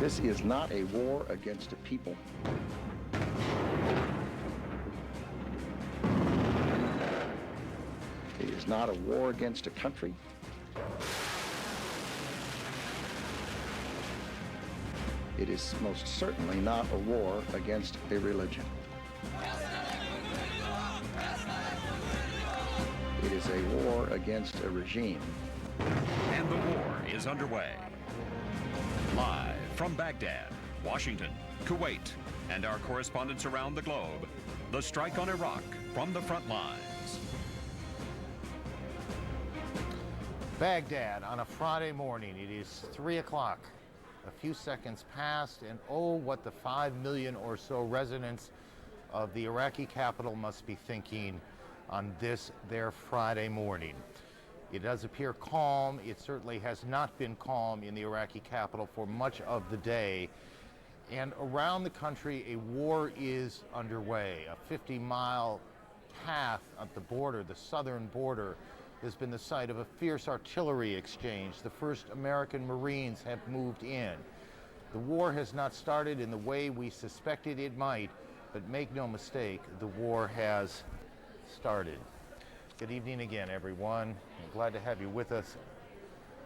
This is not a war against a people. It is not a war against a country. It is most certainly not a war against a religion. It is a war against a regime. And the war is underway. Live from Baghdad, Washington, Kuwait, and our correspondents around the globe, the strike on Iraq from the front lines. Baghdad on a Friday morning. It is 3 o'clock. A few seconds passed, and oh, what the 5 million or so residents of the Iraqi capital must be thinking on this, their Friday morning. It does appear calm. It certainly has not been calm in the Iraqi capital for much of the day. And around the country, a war is underway. A 50-mile path at the border, the southern border, has been the site of a fierce artillery exchange. The first American Marines have moved in. The war has not started in the way we suspected it might, but make no mistake, the war has started. Good evening again, everyone. I'm glad to have you with us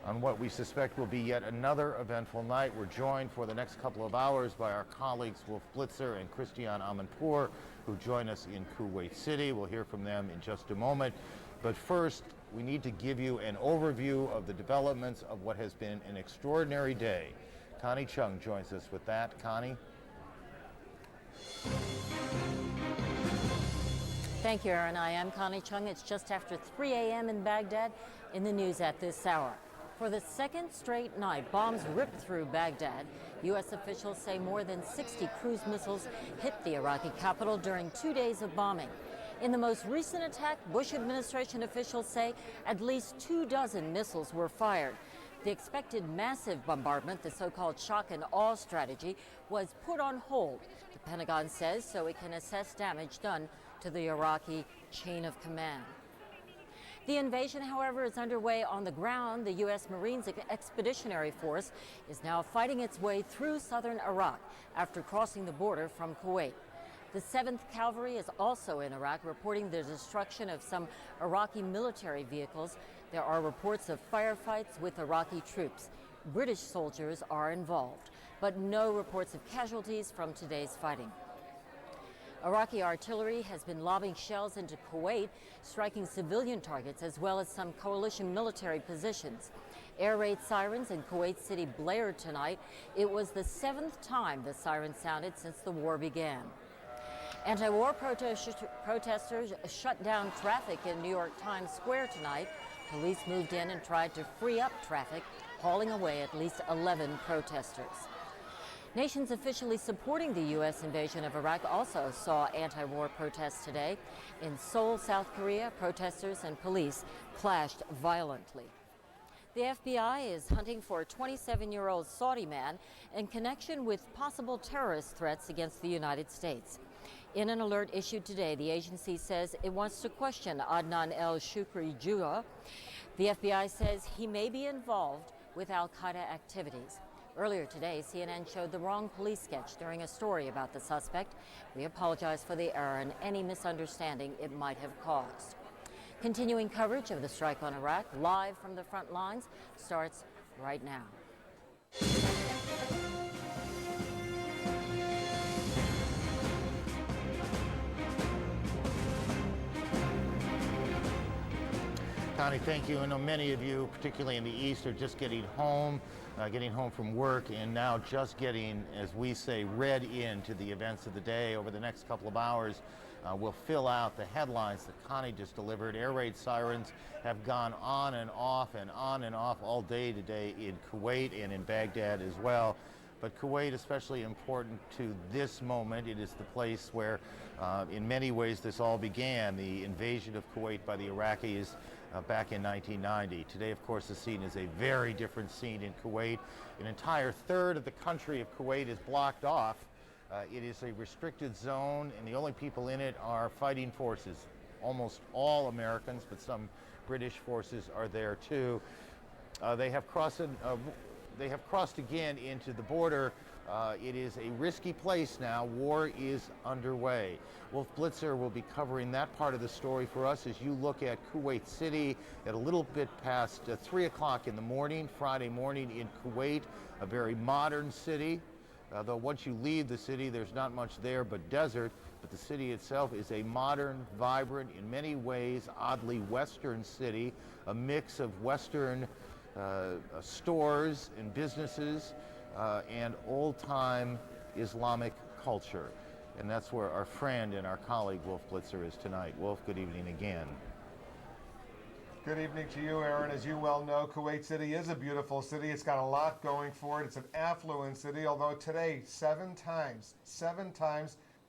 on what we suspect will be yet another eventful night. We're joined for the next couple of hours by our colleagues Wolf Blitzer and Christian Amanpour, who join us in Kuwait City. We'll hear from them in just a moment. But first, we need to give you an overview of the developments of what has been an extraordinary day. Connie Chung joins us with that. Connie? Thank you, Aaron. I am Connie Chung. It's just after 3 a.m. in Baghdad. In the news at this hour. For the second straight night, bombs ripped through Baghdad. U.S. officials say more than 60 cruise missiles hit the Iraqi capital during 2 days of bombing. In the most recent attack, Bush administration officials say at least 24 missiles were fired. The expected massive bombardment, the so-called shock and awe strategy, was put on hold, the Pentagon says, so it can assess damage done to the Iraqi chain of command. The invasion, however, is underway on the ground. The U.S. Marines Expeditionary Force is now fighting its way through southern Iraq after crossing the border from Kuwait. The 7th Cavalry is also in Iraq, reporting the destruction of some Iraqi military vehicles. There are reports of firefights with Iraqi troops. British soldiers are involved, but no reports of casualties from today's fighting. Iraqi artillery has been lobbing shells into Kuwait, striking civilian targets as well as some coalition military positions. Air raid sirens in Kuwait City blared tonight. It was the 7th time the siren sounded since the war began. Anti-war protesters shut down traffic in New York Times Square tonight. Police moved in and tried to free up traffic, hauling away at least 11 protesters. Nations officially supporting the U.S. invasion of Iraq also saw anti-war protests today. In Seoul, South Korea, protesters and police clashed violently. The FBI is hunting for a 27-year-old Saudi man in connection with possible terrorist threats against the United States. In an alert issued today, the agency says it wants to question Adnan el-Shukri Jua. The FBI says he may be involved with al-Qaeda activities. Earlier today, CNN showed the wrong police sketch during a story about the suspect. We apologize for the error and any misunderstanding it might have caused. Continuing coverage of the strike on Iraq, live from the front lines, starts right now. Connie, thank you. I know many of you, particularly in the East, are just getting home from work, and now just getting, as we say, read into the events of the day. Over the next couple of hours, we'll fill out the headlines that Connie just delivered. Air raid sirens have gone on and off all day today in Kuwait and in Baghdad as well. But Kuwait especially important to this moment. It is the place where, in many ways, this all began, the invasion of Kuwait by the Iraqis back in 1990. Today, of course, the scene is a very different scene in Kuwait. An entire third of the country of Kuwait is blocked off. It is a restricted zone, and the only people in it are fighting forces. Almost all Americans, but some British forces are there too. They have crossed they have crossed again into the border. It is a risky place now. War is underway. Wolf Blitzer will be covering that part of the story for us as you look at Kuwait City at a little bit past 3 o'clock in the morning, Friday morning in Kuwait, a very modern city. Though once you leave the city, there's not much there but desert. But the city itself is a modern, vibrant, in many ways, oddly Western city, a mix of Western stores and businesses and old-time Islamic culture. And that's where our friend and our colleague Wolf Blitzer is tonight. Wolf, good evening again. Good evening to you, Aaron. As you well know, Kuwait City is a beautiful city. It's got a lot going for it. It's an affluent city, although today, seven times,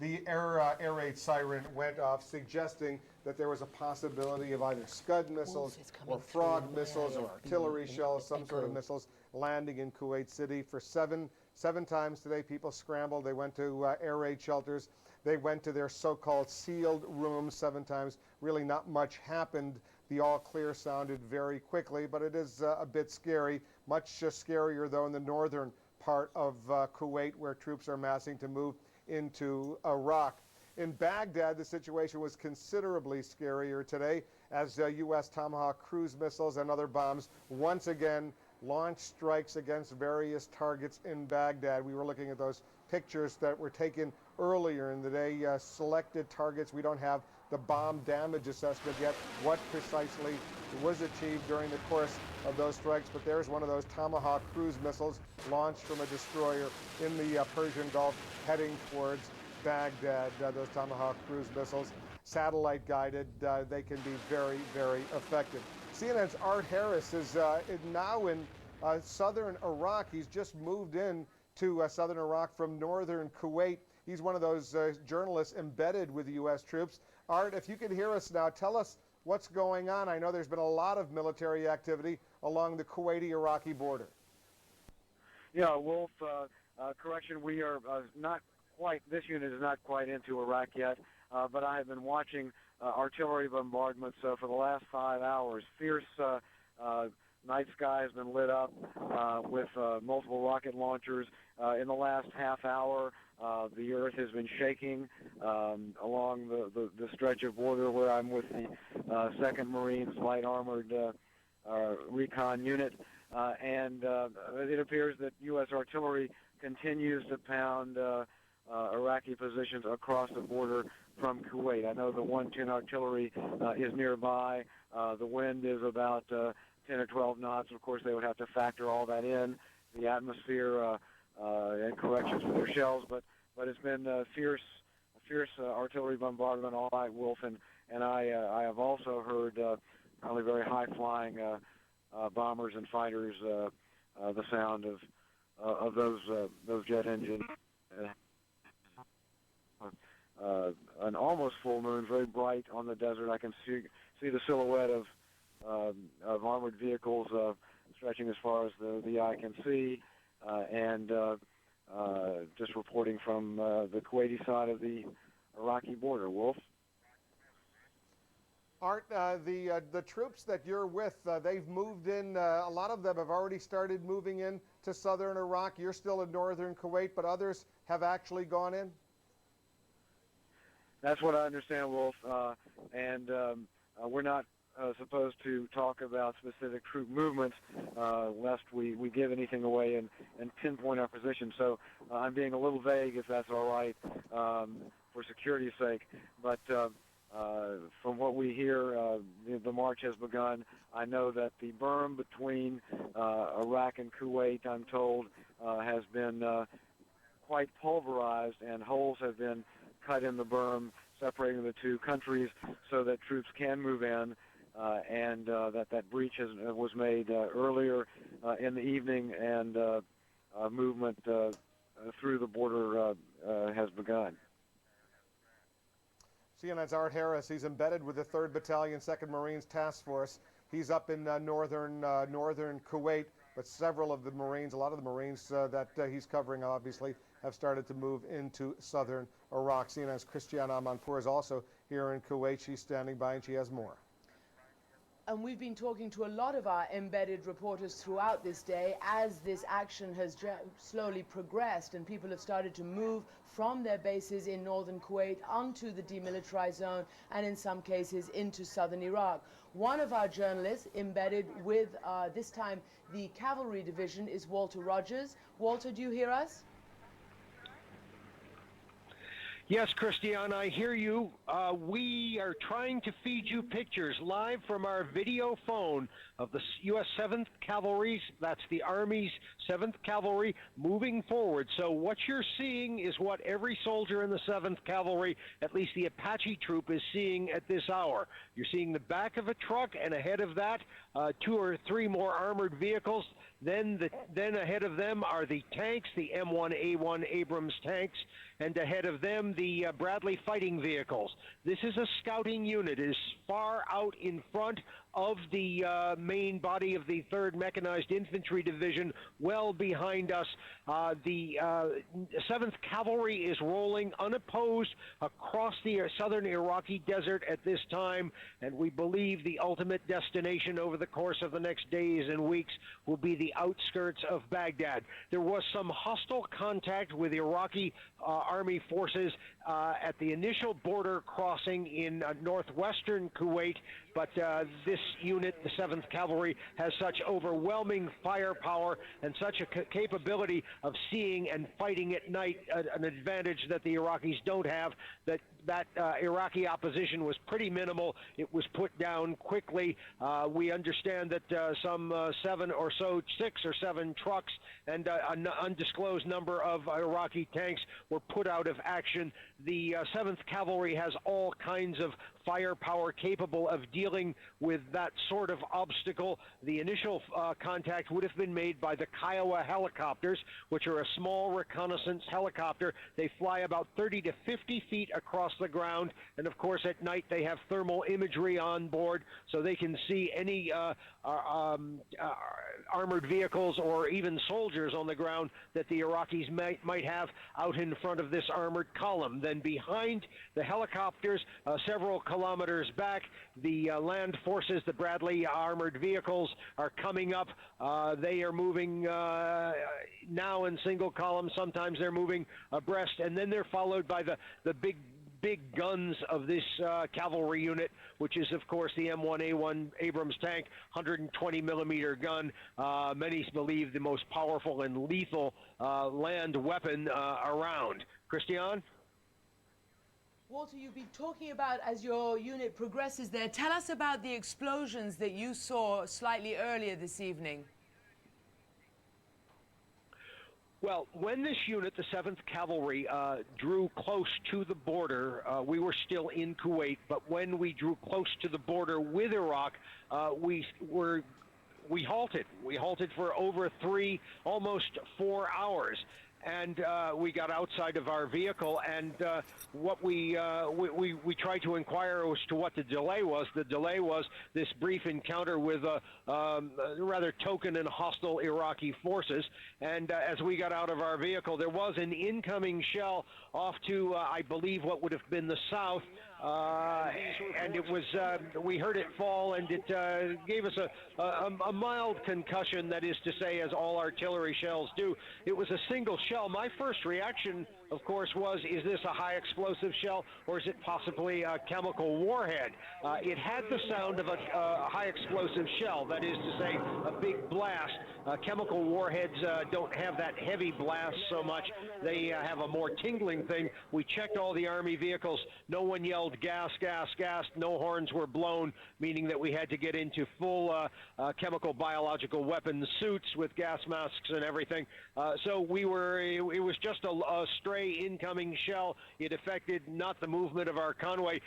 the air raid siren went off, suggesting that there was a possibility of either Scud missiles or Frog missiles or artillery shells, some sort of missiles landing in Kuwait City. For seven times today, people scrambled. They went to air raid shelters. They went to their so-called sealed rooms 7 times. Really not much happened. The all clear sounded very quickly, but it is a bit scary. Much scarier, though, in the northern part of Kuwait, where troops are massing to move into Iraq. In Baghdad, the situation was considerably scarier today as U.S. Tomahawk cruise missiles and other bombs once again launched strikes against various targets in Baghdad. We were looking at those pictures that were taken earlier in the day, selected targets. We don't have the bomb damage assessment yet, what precisely was achieved during the course of those strikes, but there's one of those Tomahawk cruise missiles launched from a destroyer in the Persian Gulf heading towards Baghdad. Those Tomahawk cruise missiles, satellite guided, they can be very, very effective. CNN's Art Harris is now in southern Iraq. He's just moved in to southern Iraq from northern Kuwait. He's one of those journalists embedded with the U.S. troops. Art, if you can hear us now, tell us what's going on. I know there's been a lot of military activity along the Kuwaiti-Iraqi border. Yeah, Wolf, correction, we are not quite, this unit is not quite into Iraq yet, but I have been watching artillery bombardments for the last 5 hours. Fierce night sky has been lit up with multiple rocket launchers. In the last half hour, the earth has been shaking along the stretch of border where I'm with the 2nd Marines Light Armored Recon Unit. And it appears that U.S. artillery continues to pound Iraqi positions across the border from Kuwait. I know the 110 artillery is nearby. The wind is about 10 or 12 knots. Of course, they would have to factor all that in, the atmosphere and corrections for their shells. But it's been fierce artillery bombardment all night, Wolf. And I have also heard probably very high-flying bombers and fighters, the sound of those jet engines. An almost full moon, very bright on the desert. I can see the silhouette of armored vehicles stretching as far as the eye can see, and just reporting from the Kuwaiti side of the Iraqi border. Wolf? Art, the troops that you're with, they've moved in. A lot of them have already started moving in to southern Iraq. You're still in northern Kuwait, but others have actually gone in? That's what I understand, Wolf. And we're not supposed to talk about specific troop movements lest we give anything away and pinpoint our position. So I'm being a little vague, if that's all right, for security's sake. But from what we hear, the march has begun. I know that the berm between Iraq and Kuwait, I'm told, has been quite pulverized, and holes have been cut in the berm separating the two countries so that troops can move in, and that breach was made earlier in the evening, and movement through the border has begun. CNN's Art Harris. He's embedded with the 3rd Battalion, 2nd Marines Task Force. He's up in northern Kuwait, but several of the Marines, a lot of the Marines that he's covering, obviously, have started to move into southern Iraq. CNN's Christiane Amanpour is also here in Kuwait. She's standing by, and she has more. And we've been talking to a lot of our embedded reporters throughout this day as this action has slowly progressed and people have started to move from their bases in northern Kuwait onto the demilitarized zone and in some cases into southern Iraq. One of our journalists embedded with this time the Cavalry Division is Walter Rogers. Walter, do you hear us? Yes, Christiane, I hear you. We are trying to feed you pictures live from our video phone of the U.S. 7th Cavalry. That's the Army's 7th Cavalry moving forward. So what you're seeing is what every soldier in the 7th Cavalry, at least the Apache troop, is seeing at this hour. You're seeing the back of a truck, and ahead of that, 2 or 3 more armored vehicles. Then ahead of them are the tanks, the M1A1 Abrams tanks, and ahead of them the Bradley fighting vehicles. This is a scouting unit. It is far out in front of the main body of the 3rd Mechanized Infantry Division, well behind us. The 7th Cavalry is rolling unopposed across the southern Iraqi desert at this time, and we believe the ultimate destination over the course of the next days and weeks will be the outskirts of Baghdad. There was some hostile contact with Iraqi Army forces at the initial border crossing in northwestern Kuwait, but this unit, the 7th Cavalry, has such overwhelming firepower and such a capability of seeing and fighting at night, an advantage that the Iraqis don't have, that Iraqi opposition was pretty minimal. It was put down quickly. We understand that some 6 or 7 trucks and an undisclosed number of Iraqi tanks were put out of action. The 7th Cavalry has all kinds of firepower capable of dealing with that sort of obstacle. The initial contact would have been made by the Kiowa helicopters, which are a small reconnaissance helicopter. They fly about 30 to 50 feet across the ground, and of course at night they have thermal imagery on board, so they can see any armored vehicles or even soldiers on the ground that the Iraqis might have out in front of this armored column. Then behind the helicopters, several kilometers back, the land forces, the Bradley armored vehicles, are coming up. They are moving now in single column. Sometimes they're moving abreast, and then they're followed by the big guns of this cavalry unit, which is of course the M1A1 Abrams tank, 120 millimeter gun. Many believe the most powerful and lethal land weapon around. Christiane? Walter, you've been talking about, as your unit progresses there, tell us about the explosions that you saw slightly earlier this evening. Well, when this unit, the 7th Cavalry, drew close to the border, we were still in Kuwait, but when we drew close to the border with Iraq, we halted. We halted for over 3, almost 4 hours. And we got outside of our vehicle, and what we tried to inquire as to what the delay was. The delay was this brief encounter with rather token and hostile Iraqi forces. And as we got out of our vehicle, there was an incoming shell off to, I believe, what would have been the south. And it was, we heard it fall, and it gave us a mild concussion, that is to say, as all artillery shells do. It was a single shell. My first reaction, of course, was, is this a high explosive shell, or is it possibly a chemical warhead? It had the sound of a high explosive shell, that is to say, a big blast. Chemical warheads don't have that heavy blast so much. They have a more tingling thing. We checked all the Army vehicles. No one yelled gas, gas, gas. No horns were blown, meaning that we had to get into full chemical biological weapons suits with gas masks and everything. So we were, it was just a stray incoming shell. It affected not the movement of our convoy.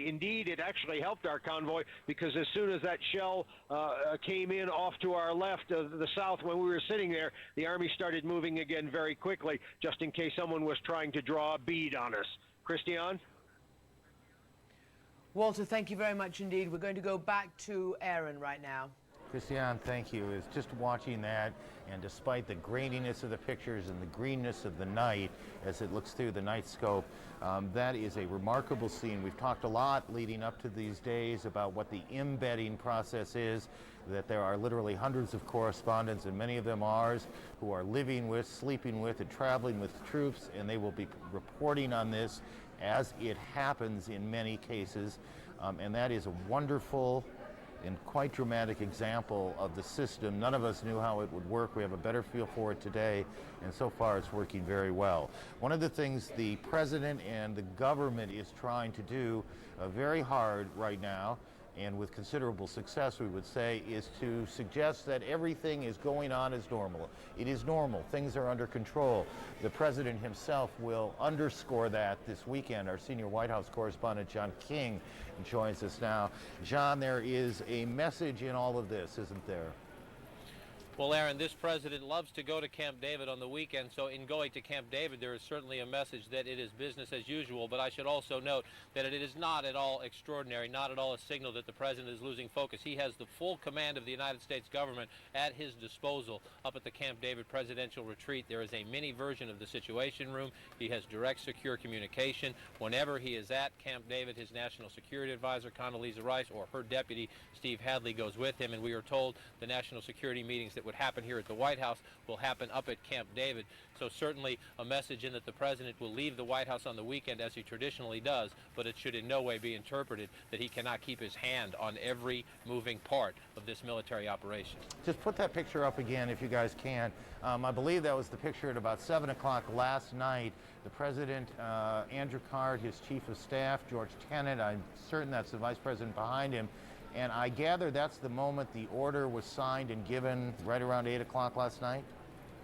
Indeed, it actually helped our convoy, because as soon as that shell came in off to our left, the south, when we were sitting there, the Army started moving again very quickly, just in case someone was trying to draw a bead on us. Christiane? Walter, thank you very much indeed. We're going to go back to Aaron right now. Christian, thank you. It's just watching that, and despite the graininess of the pictures and the greenness of the night as it looks through the night scope, that is a remarkable scene. We've talked a lot leading up to these days about what the embedding process is, that there are literally hundreds of correspondents, and many of them ours, who are living with, sleeping with, and traveling with troops, and they will be reporting on this as it happens in many cases, and that is a wonderful and quite dramatic example of the system. None of us knew how it would work. We have a better feel for it today, and so far it's working very well. One of the things the president and the government is trying to do very hard right now, and with considerable success, we would say, is to suggest that everything is going on as normal. It is normal. Things are under control. The president himself will underscore that this weekend. Our senior White House correspondent, John King, joins us now. John, there is a message in all of this, isn't there? Well, Aaron, this president loves to go to Camp David on the weekend, so in going to Camp David, there is certainly a message that it is business as usual, but I should also note that it is not at all extraordinary, not at all a signal that the president is losing focus. He has the full command of the United States government at his disposal up at the Camp David presidential retreat. There is a mini version of the Situation Room. He has direct, secure communication. Whenever he is at Camp David, his national security advisor, Condoleezza Rice, or her deputy, Steve Hadley, goes with him, and we are told the national security meetings that would happen here at the White House will happen up at Camp David. So certainly a message in that the president will leave the White House on the weekend as he traditionally does, but it should in no way be interpreted that he cannot keep his hand on every moving part of this military operation. Just put that picture up again if you guys can. I believe that was the picture at about 7 o'clock last night. The president, Andrew Card, his chief of staff, George Tenet, I'm certain that's the vice president behind him, and I gather that's the moment the order was signed and given, right around 8 o'clock last night?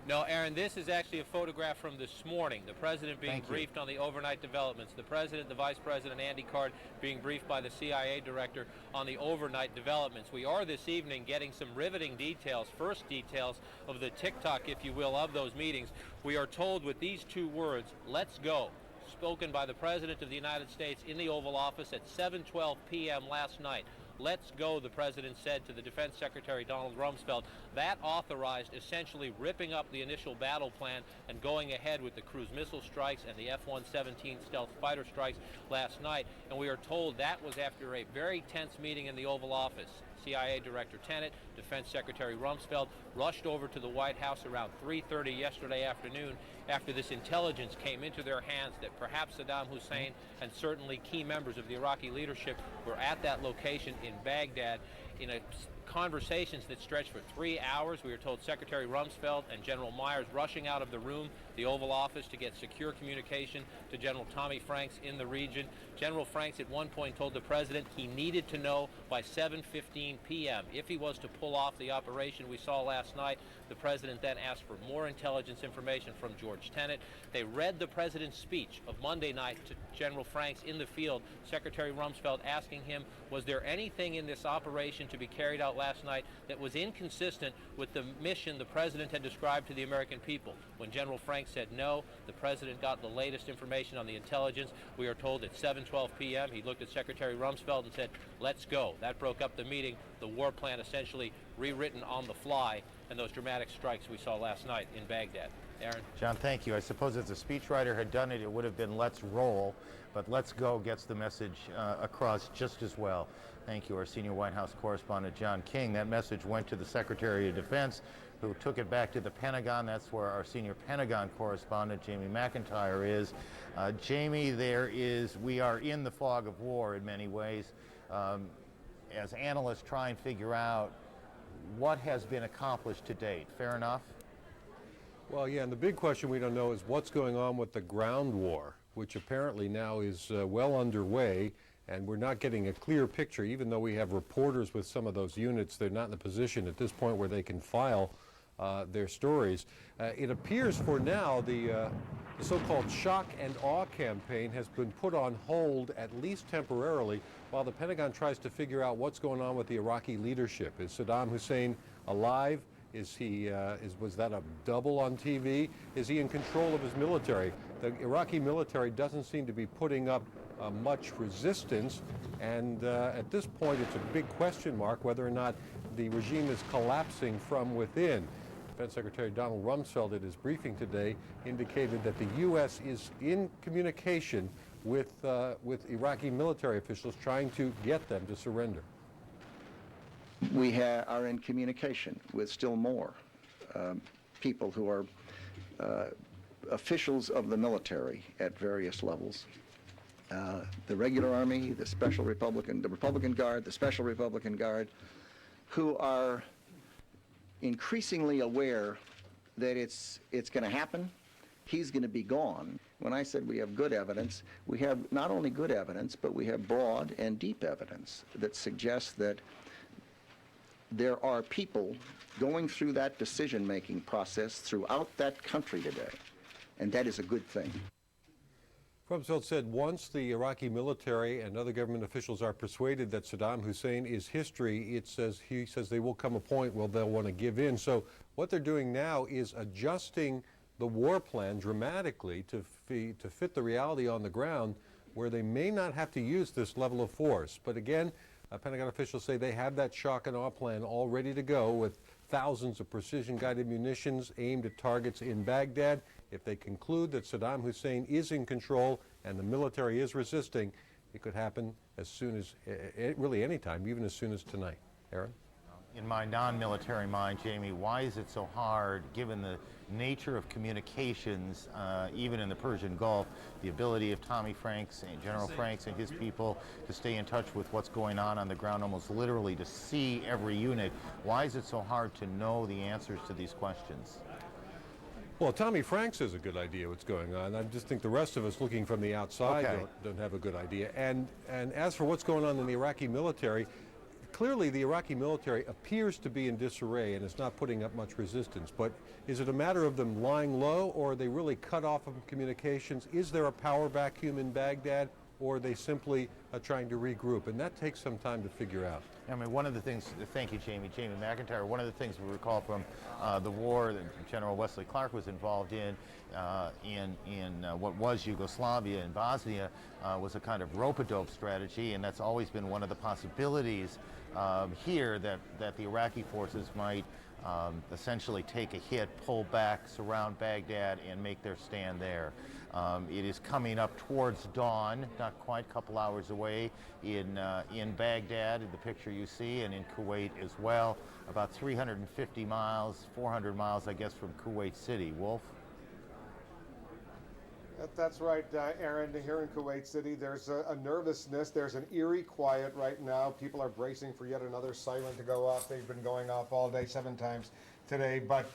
No, Aaron, this is actually a photograph from this morning. The president being briefed on the overnight developments. The president, the vice president, Andy Card, being briefed by the CIA director on the overnight developments. We are this evening getting some riveting details, first details of the TikTok, if you will, of those meetings. We are told with these two words, "Let's go," spoken by the president of the United States in the Oval Office at 7:12 p.m. last night. "Let's go," the president said to the Defense Secretary Donald Rumsfeld. That authorized essentially ripping up the initial battle plan and going ahead with the cruise missile strikes and the F-117 stealth fighter strikes last night. And we are told that was after a very tense meeting in the Oval Office. CIA Director Tenet, Defense Secretary Rumsfeld rushed over to the White House around 3:30 yesterday afternoon after this intelligence came into their hands that perhaps Saddam Hussein and certainly key members of the Iraqi leadership were at that location in Baghdad in a conversations that stretched for 3 hours. We were told Secretary Rumsfeld and General Myers rushing out of the room, the Oval Office, to get secure communication to General Tommy Franks in the region. General Franks at one point told the president he needed to know by 7:15 p.m. if he was to pull off the operation we saw last night. The president then asked for more intelligence information from George Tenet. They read the president's speech of Monday night to General Franks in the field, Secretary Rumsfeld asking him, was there anything in this operation to be carried out last night that was inconsistent with the mission the president had described to the American people? When General Franks said no, the president got the latest information on the intelligence. We are told at 7:12 p.m. he looked at Secretary Rumsfeld and said, "Let's go." That broke up the meeting. The war plan essentially rewritten on the fly, and those dramatic strikes we saw last night in Baghdad. Aaron? John, thank you. I suppose if the speechwriter had done it, it would have been "let's roll," but "let's go" gets the message across just as well. Thank you, our senior White House correspondent, John King. That message went to the Secretary of Defense, who took it back to the Pentagon. That's where our senior Pentagon correspondent, Jamie McIntyre, is. Jamie, we are in the fog of war in many ways. As analysts try and figure out what has been accomplished to date. Fair enough? Well, yeah, and the big question we don't know is what's going on with the ground war, which apparently now is well underway, and we're not getting a clear picture. Even though we have reporters with some of those units, they're not in a position at this point where they can file their stories. It appears for now the so-called shock and awe campaign has been put on hold, at least temporarily, while the Pentagon tries to figure out what's going on with the Iraqi leadership. Is Saddam Hussein alive? Was that a double on TV? Is he in control of his military? The Iraqi military doesn't seem to be putting up much resistance, and at this point it's a big question mark whether or not the regime is collapsing from within. Defense Secretary Donald Rumsfeld at his briefing today indicated that the U.S. is in communication with Iraqi military officials trying to get them to surrender. We are in communication with still more people who are officials of the military at various levels. The regular army, the Republican Guard, the Special Republican Guard, who are increasingly aware that it's going to happen. He's going to be gone. When I said we have good evidence, we have not only good evidence, but we have broad and deep evidence that suggests that there are people going through that decision-making process throughout that country today, and that is a good thing. Rumsfeld said once the Iraqi military and other government officials are persuaded that Saddam Hussein is history, he says there will come a point where they'll want to give in. So what they're doing now is adjusting the war plan dramatically to fit the reality on the ground, where they may not have to use this level of force. But again, Pentagon officials say they have that shock and awe plan all ready to go with thousands of precision-guided munitions aimed at targets in Baghdad. If they conclude that Saddam Hussein is in control and the military is resisting, it could happen as soon as, really any time, even as soon as tonight. Aaron? In my non-military mind, Jamie, why is it so hard, given the nature of communications, even in the Persian Gulf, the ability of Tommy Franks and General Franks and his people to stay in touch with what's going on the ground, almost literally to see every unit? Why is it so hard to know the answers to these questions? Well, Tommy Franks has a good idea what's going on. I just think the rest of us looking from the outside don't have a good idea. And as for what's going on in the Iraqi military, clearly the Iraqi military appears to be in disarray and is not putting up much resistance. But is it a matter of them lying low, or are they really cut off from communications? Is there a power vacuum in Baghdad, or are they simply trying to regroup? And that takes some time to figure out. I mean, one of the things, thank you, Jamie McIntyre, one of the things we recall from the war that General Wesley Clark was involved in what was Yugoslavia and Bosnia was a kind of rope-a-dope strategy, and that's always been one of the possibilities here that the Iraqi forces might essentially take a hit, pull back, surround Baghdad, and make their stand there. It is coming up towards dawn, not quite a couple hours away in Baghdad, in the picture you see, and in Kuwait as well, about 350 miles, 400 miles, I guess, from Kuwait City. Wolf? That's right, Aaron. Here in Kuwait City, there's a nervousness. There's an eerie quiet right now. People are bracing for yet another siren to go off. They've been going off all day, 7 times today. But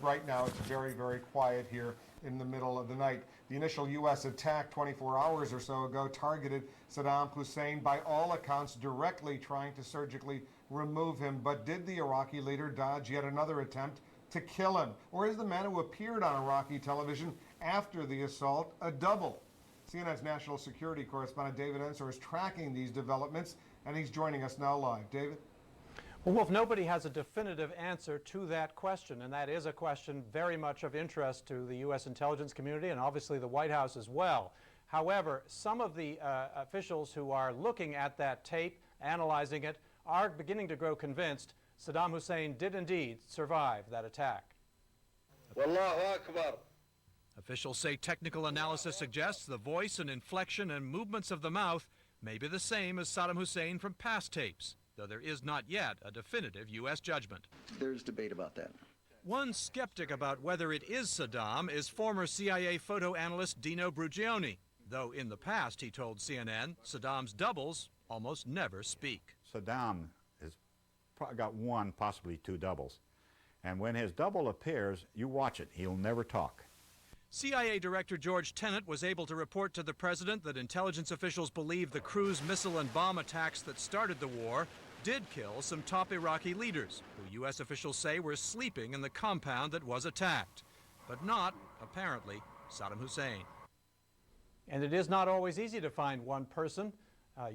right now, it's very, very quiet here in the middle of the night. The initial U.S. attack 24 hours or so ago targeted Saddam Hussein, by all accounts, directly trying to surgically remove him. But did the Iraqi leader dodge yet another attempt to kill him? Or is the man who appeared on Iraqi television after the assault a double? CNN's national security correspondent David Ensor is tracking these developments, and he's joining us now live. David? Well, Wolf, nobody has a definitive answer to that question, and that is a question very much of interest to the U.S. intelligence community and obviously the White House as well. However, some of the officials who are looking at that tape, analyzing it, are beginning to grow convinced Saddam Hussein did indeed survive that attack. Wallahu Akbar. Officials say technical analysis suggests the voice and inflection and movements of the mouth may be the same as Saddam Hussein from past tapes, though there is not yet a definitive U.S. judgment. There's debate about that. One skeptic about whether it is Saddam is former CIA photo analyst Dino Brugioni, though in the past he told CNN Saddam's doubles almost never speak. Saddam has got 1, possibly 2 doubles. And when his double appears, you watch it. He'll never talk. CIA Director George Tenet was able to report to the president that intelligence officials believe the cruise missile and bomb attacks that started the war did kill some top Iraqi leaders, who U.S. officials say were sleeping in the compound that was attacked, but not, apparently, Saddam Hussein. And it is not always easy to find one person.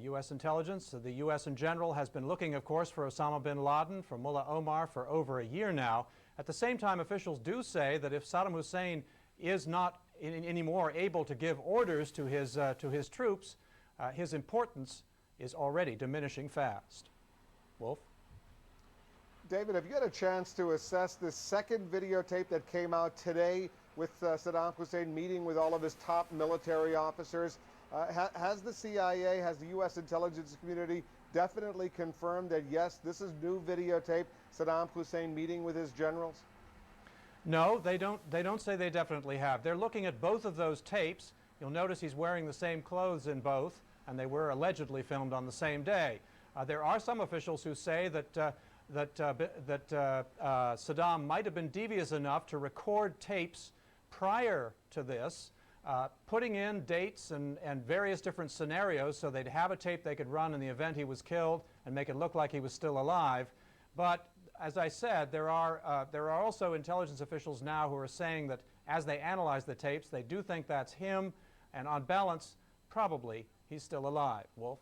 U.S. intelligence, the U.S. in general, has been looking, of course, for Osama bin Laden, for Mullah Omar for over a year now. At the same time, officials do say that if Saddam Hussein is not anymore able to give orders to his troops, his importance is already diminishing fast. Wolf? David, have you had a chance to assess this second videotape that came out today with Saddam Hussein meeting with all of his top military officers? Has the CIA, has the U.S. intelligence community definitely confirmed that, yes, this is new videotape, Saddam Hussein meeting with his generals? No, they don't say they definitely have. They're looking at both of those tapes. You'll notice he's wearing the same clothes in both, and they were allegedly filmed on the same day. There are some officials who say that Saddam might have been devious enough to record tapes prior to this, putting in dates and various different scenarios so they'd have a tape they could run in the event he was killed and make it look like he was still alive. But as I said, there are also intelligence officials now who are saying that as they analyze the tapes, they do think that's him, and on balance, probably he's still alive. Wolf?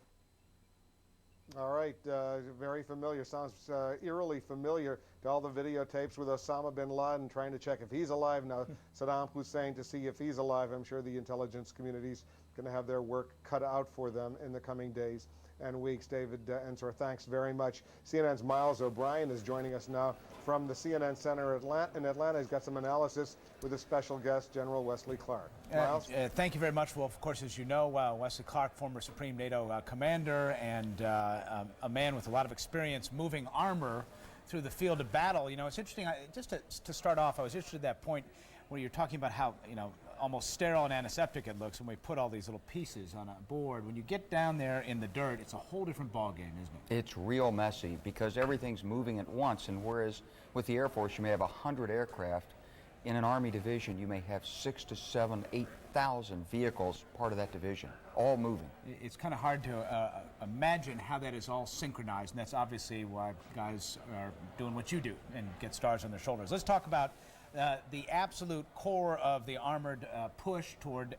All right, very familiar. Sounds eerily familiar to all the videotapes with Osama bin Laden trying to check if he's alive. Now Saddam Hussein to see if he's alive. I'm sure the intelligence community's going to have their work cut out for them in the coming days and weeks. David Ensor, thanks very much. CNN's Miles O'Brien is joining us now from the CNN Center in Atlanta. He's got some analysis with a special guest, General Wesley Clark. Miles? Thank you very much, Wolf. Of course, as you know, Wesley Clark, former Supreme NATO commander and a man with a lot of experience moving armor through the field of battle. You know, it's interesting, just to start off, I was interested at that point where you're talking about how, you know, almost sterile and antiseptic it looks when we put all these little pieces on a board. When you get down there in the dirt, it's a whole different ballgame, isn't it? It's real messy because everything's moving at once, and whereas with the Air Force you may have 100 aircraft, in an Army division you may have 6,000 to 7,000, 8,000 vehicles part of that division, all moving. It's kind of hard to imagine how that is all synchronized, and that's obviously why guys are doing what you do and get stars on their shoulders. Let's talk about the absolute core of the armored push toward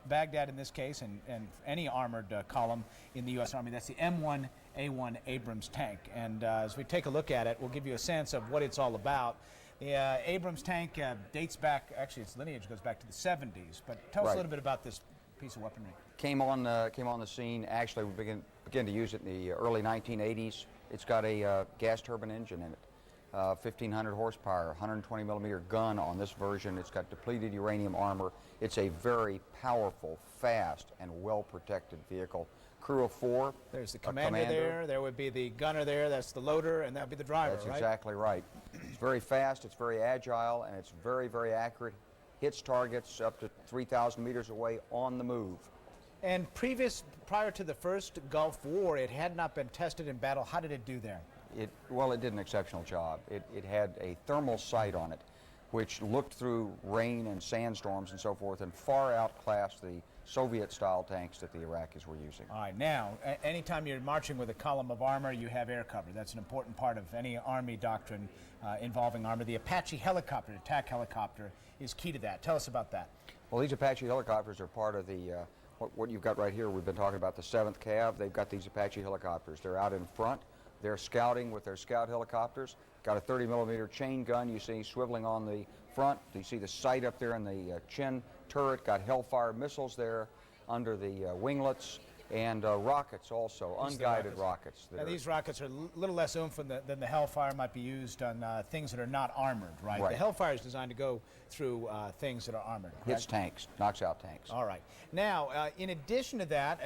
Baghdad in this case, and any armored column in the U.S. Army. That's the M1A1 Abrams tank. And as we take a look at it, we'll give you a sense of what it's all about. The Abrams tank dates back, actually its lineage goes back to the 70s, but tell us a little bit about this piece of weaponry. Came on the scene, actually we began to use it in the early 1980s. It's got a gas turbine engine in it. 1,500 horsepower, 120 millimeter gun on this version. It's got depleted uranium armor. It's a very powerful, fast, and well-protected vehicle. Crew of 4. There's the commander there. There would be the gunner there. That's the loader, and that would be the driver, That's exactly right. It's very fast, it's very agile, and it's very, very accurate. Hits targets up to 3,000 meters away on the move. And prior to the first Gulf War, it had not been tested in battle. How did it do there? Well, it did an exceptional job. It had a thermal sight on it, which looked through rain and sandstorms and so forth, and far outclassed the Soviet-style tanks that the Iraqis were using. All right, now, anytime you're marching with a column of armor, you have air cover. That's an important part of any Army doctrine involving armor. The Apache helicopter, attack helicopter, is key to that. Tell us about that. Well, these Apache helicopters are part of the, what you've got right here. We've been talking about the 7th Cav. They've got these Apache helicopters. They're out in front. They're scouting with their scout helicopters. Got a 30 millimeter chain gun you see swiveling on the front. You see the sight up there in the chin turret. Got Hellfire missiles there under the winglets, and rockets also, unguided rockets. Now, these rockets are a little less oomph than the Hellfire might be used on things that are not armored, right? The Hellfire is designed to go through things that are armored, correct? Hits tanks, knocks out tanks. All right. Now, in addition to that,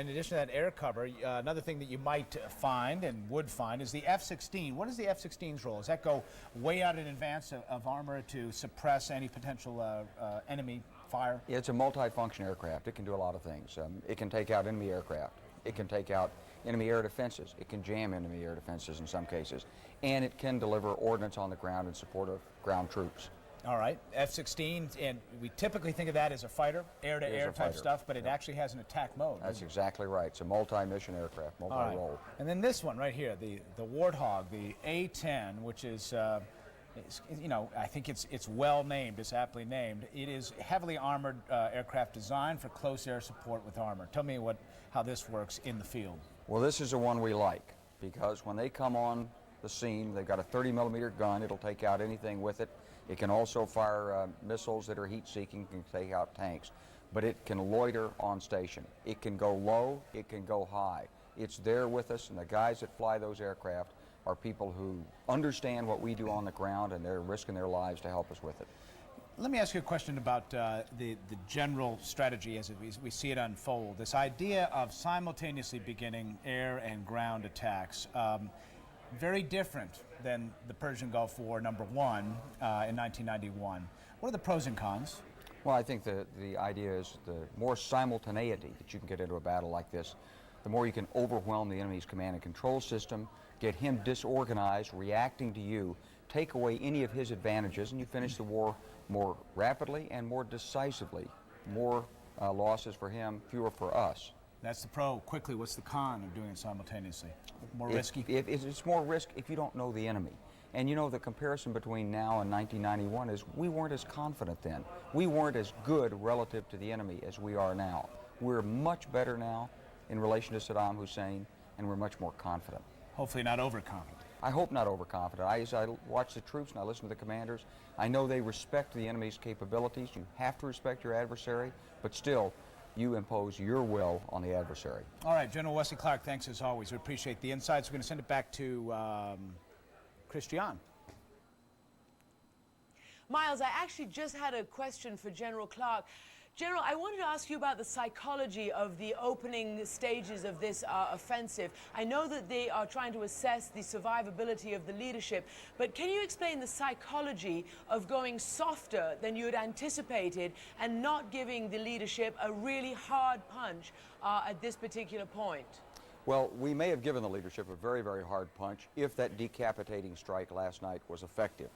air cover, another thing that you might find and would find is the F-16. What is the F-16's role? Does that go way out in advance of armor to suppress any potential enemy fire? It's a multi-function aircraft. It can do a lot of things. It can take out enemy aircraft. It can take out enemy air defenses. It can jam enemy air defenses in some cases. And it can deliver ordnance on the ground in support of ground troops. All right, F-16, and we typically think of that as a fighter, air-to-air type stuff, but it actually has an attack mode. That's exactly right. It's a multi-mission aircraft, multi-role. Right. And then this one right here, the Warthog, the A-10, which is, you know, I think it's well named, it's aptly named. It is heavily armored aircraft designed for close air support with armor. Tell me how this works in the field. Well, this is the one we like, because when they come on the scene, they've got a 30 millimeter gun. It'll take out anything with it. It can also fire missiles that are heat-seeking, can take out tanks. But it can loiter on station. It can go low, it can go high. It's there with us, and the guys that fly those aircraft are people who understand what we do on the ground, and they're risking their lives to help us with it. Let me ask you a question about the general strategy as we see it unfold. This idea of simultaneously beginning air and ground attacks, very different than the Persian Gulf War #1 in 1991. What are the pros and cons? Well, I think the idea is the more simultaneity that you can get into a battle like this, the more you can overwhelm the enemy's command and control system, get him disorganized, reacting to you, take away any of his advantages, and you finish the war more rapidly and more decisively. More losses for him, fewer for us. That's the pro. Quickly, what's the con of doing it simultaneously? More risky? It's more risk if you don't know the enemy. And you know, the comparison between now and 1991 is we weren't as confident then. We weren't as good relative to the enemy as we are now. We're much better now in relation to Saddam Hussein, and we're much more confident. Hopefully not overconfident. I hope not overconfident. As I watch the troops and I listen to the commanders, I know they respect the enemy's capabilities. You have to respect your adversary, but still, you impose your will on the adversary. All right, General Wesley Clark, thanks as always. We appreciate the insights. We're going to send it back to Christiane. Miles, I actually just had a question for General Clark. General, I wanted to ask you about the psychology of the opening stages of this offensive. I know that they are trying to assess the survivability of the leadership, but can you explain the psychology of going softer than you had anticipated and not giving the leadership a really hard punch at this particular point? Well, we may have given the leadership a very, very hard punch if that decapitating strike last night was effective.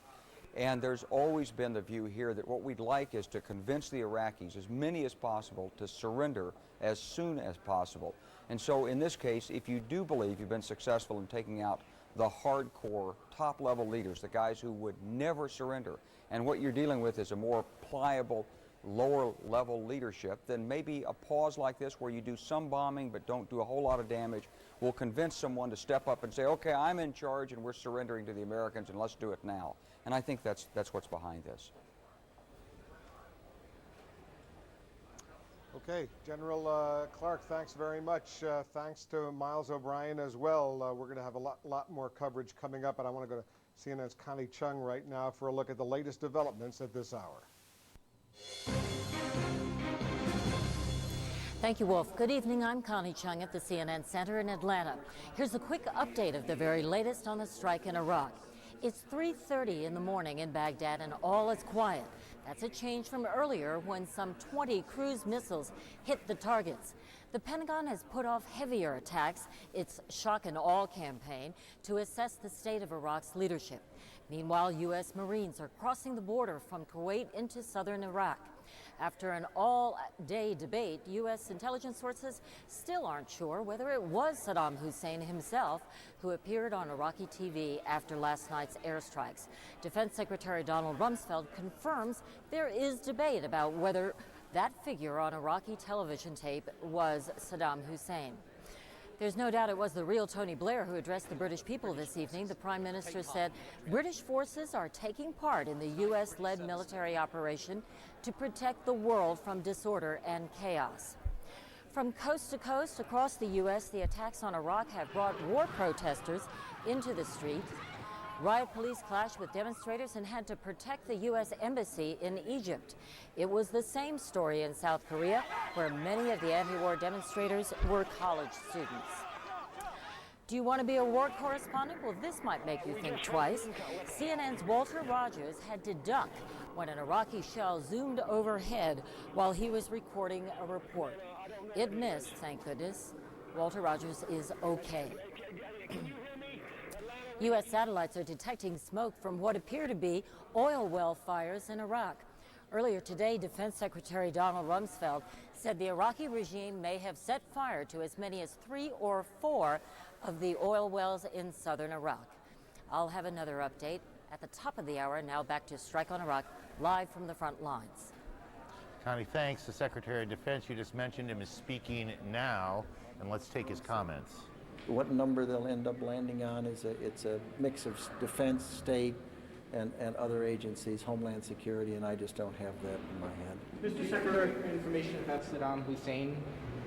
And there's always been the view here that what we'd like is to convince the Iraqis, as many as possible, to surrender as soon as possible. And so in this case, if you do believe you've been successful in taking out the hardcore, top-level leaders, the guys who would never surrender, and what you're dealing with is a more pliable, lower-level leadership, then maybe a pause like this where you do some bombing but don't do a whole lot of damage will convince someone to step up and say, okay, I'm in charge and we're surrendering to the Americans and let's do it now. And I think that's what's behind this. Okay, General Clark, thanks very much. Thanks to Miles O'Brien as well. We're going to have a lot more coverage coming up, and I want to go to CNN's Connie Chung right now for a look at the latest developments at this hour. Thank you, Wolf. Good evening. I'm Connie Chung at the CNN Center in Atlanta. Here's a quick update of the very latest on the strike in Iraq. It's 3:30 in the morning in Baghdad and all is quiet. That's a change from earlier when some 20 cruise missiles hit the targets. The Pentagon has put off heavier attacks, its shock and awe campaign, to assess the state of Iraq's leadership. Meanwhile, U.S. Marines are crossing the border from Kuwait into southern Iraq. After an all-day debate, U.S. intelligence sources still aren't sure whether it was Saddam Hussein himself who appeared on Iraqi TV after last night's airstrikes. Defense Secretary Donald Rumsfeld confirms there is debate about whether that figure on Iraqi television tape was Saddam Hussein. There's no doubt it was the real Tony Blair who addressed the British people this evening. The Prime Minister said British forces are taking part in the U.S.-led military operation to protect the world from disorder and chaos. From coast to coast across the U.S., the attacks on Iraq have brought war protesters into the streets. Riot police clashed with demonstrators and had to protect the U.S. Embassy in Egypt. It was the same story in South Korea, where many of the anti-war demonstrators were college students. Do you want to be a war correspondent? Well, this might make you think twice. CNN's Walter Rogers had to duck when an Iraqi shell zoomed overhead while he was recording a report. It missed, thank goodness. Walter Rogers is okay. U.S. satellites are detecting smoke from what appear to be oil well fires in Iraq. Earlier today, Defense Secretary Donald Rumsfeld said the Iraqi regime may have set fire to as many as 3 or 4 of the oil wells in southern Iraq. I'll have another update at the top of the hour. Now back to Strike on Iraq, live from the front lines. Connie, thanks. The Secretary of Defense, you just mentioned him, is speaking now, and let's take his comments. What number they'll end up landing on is it's a mix of defense, state, and other agencies, Homeland Security, and I just don't have that in my head. Mr. Secretary, information about Saddam Hussein,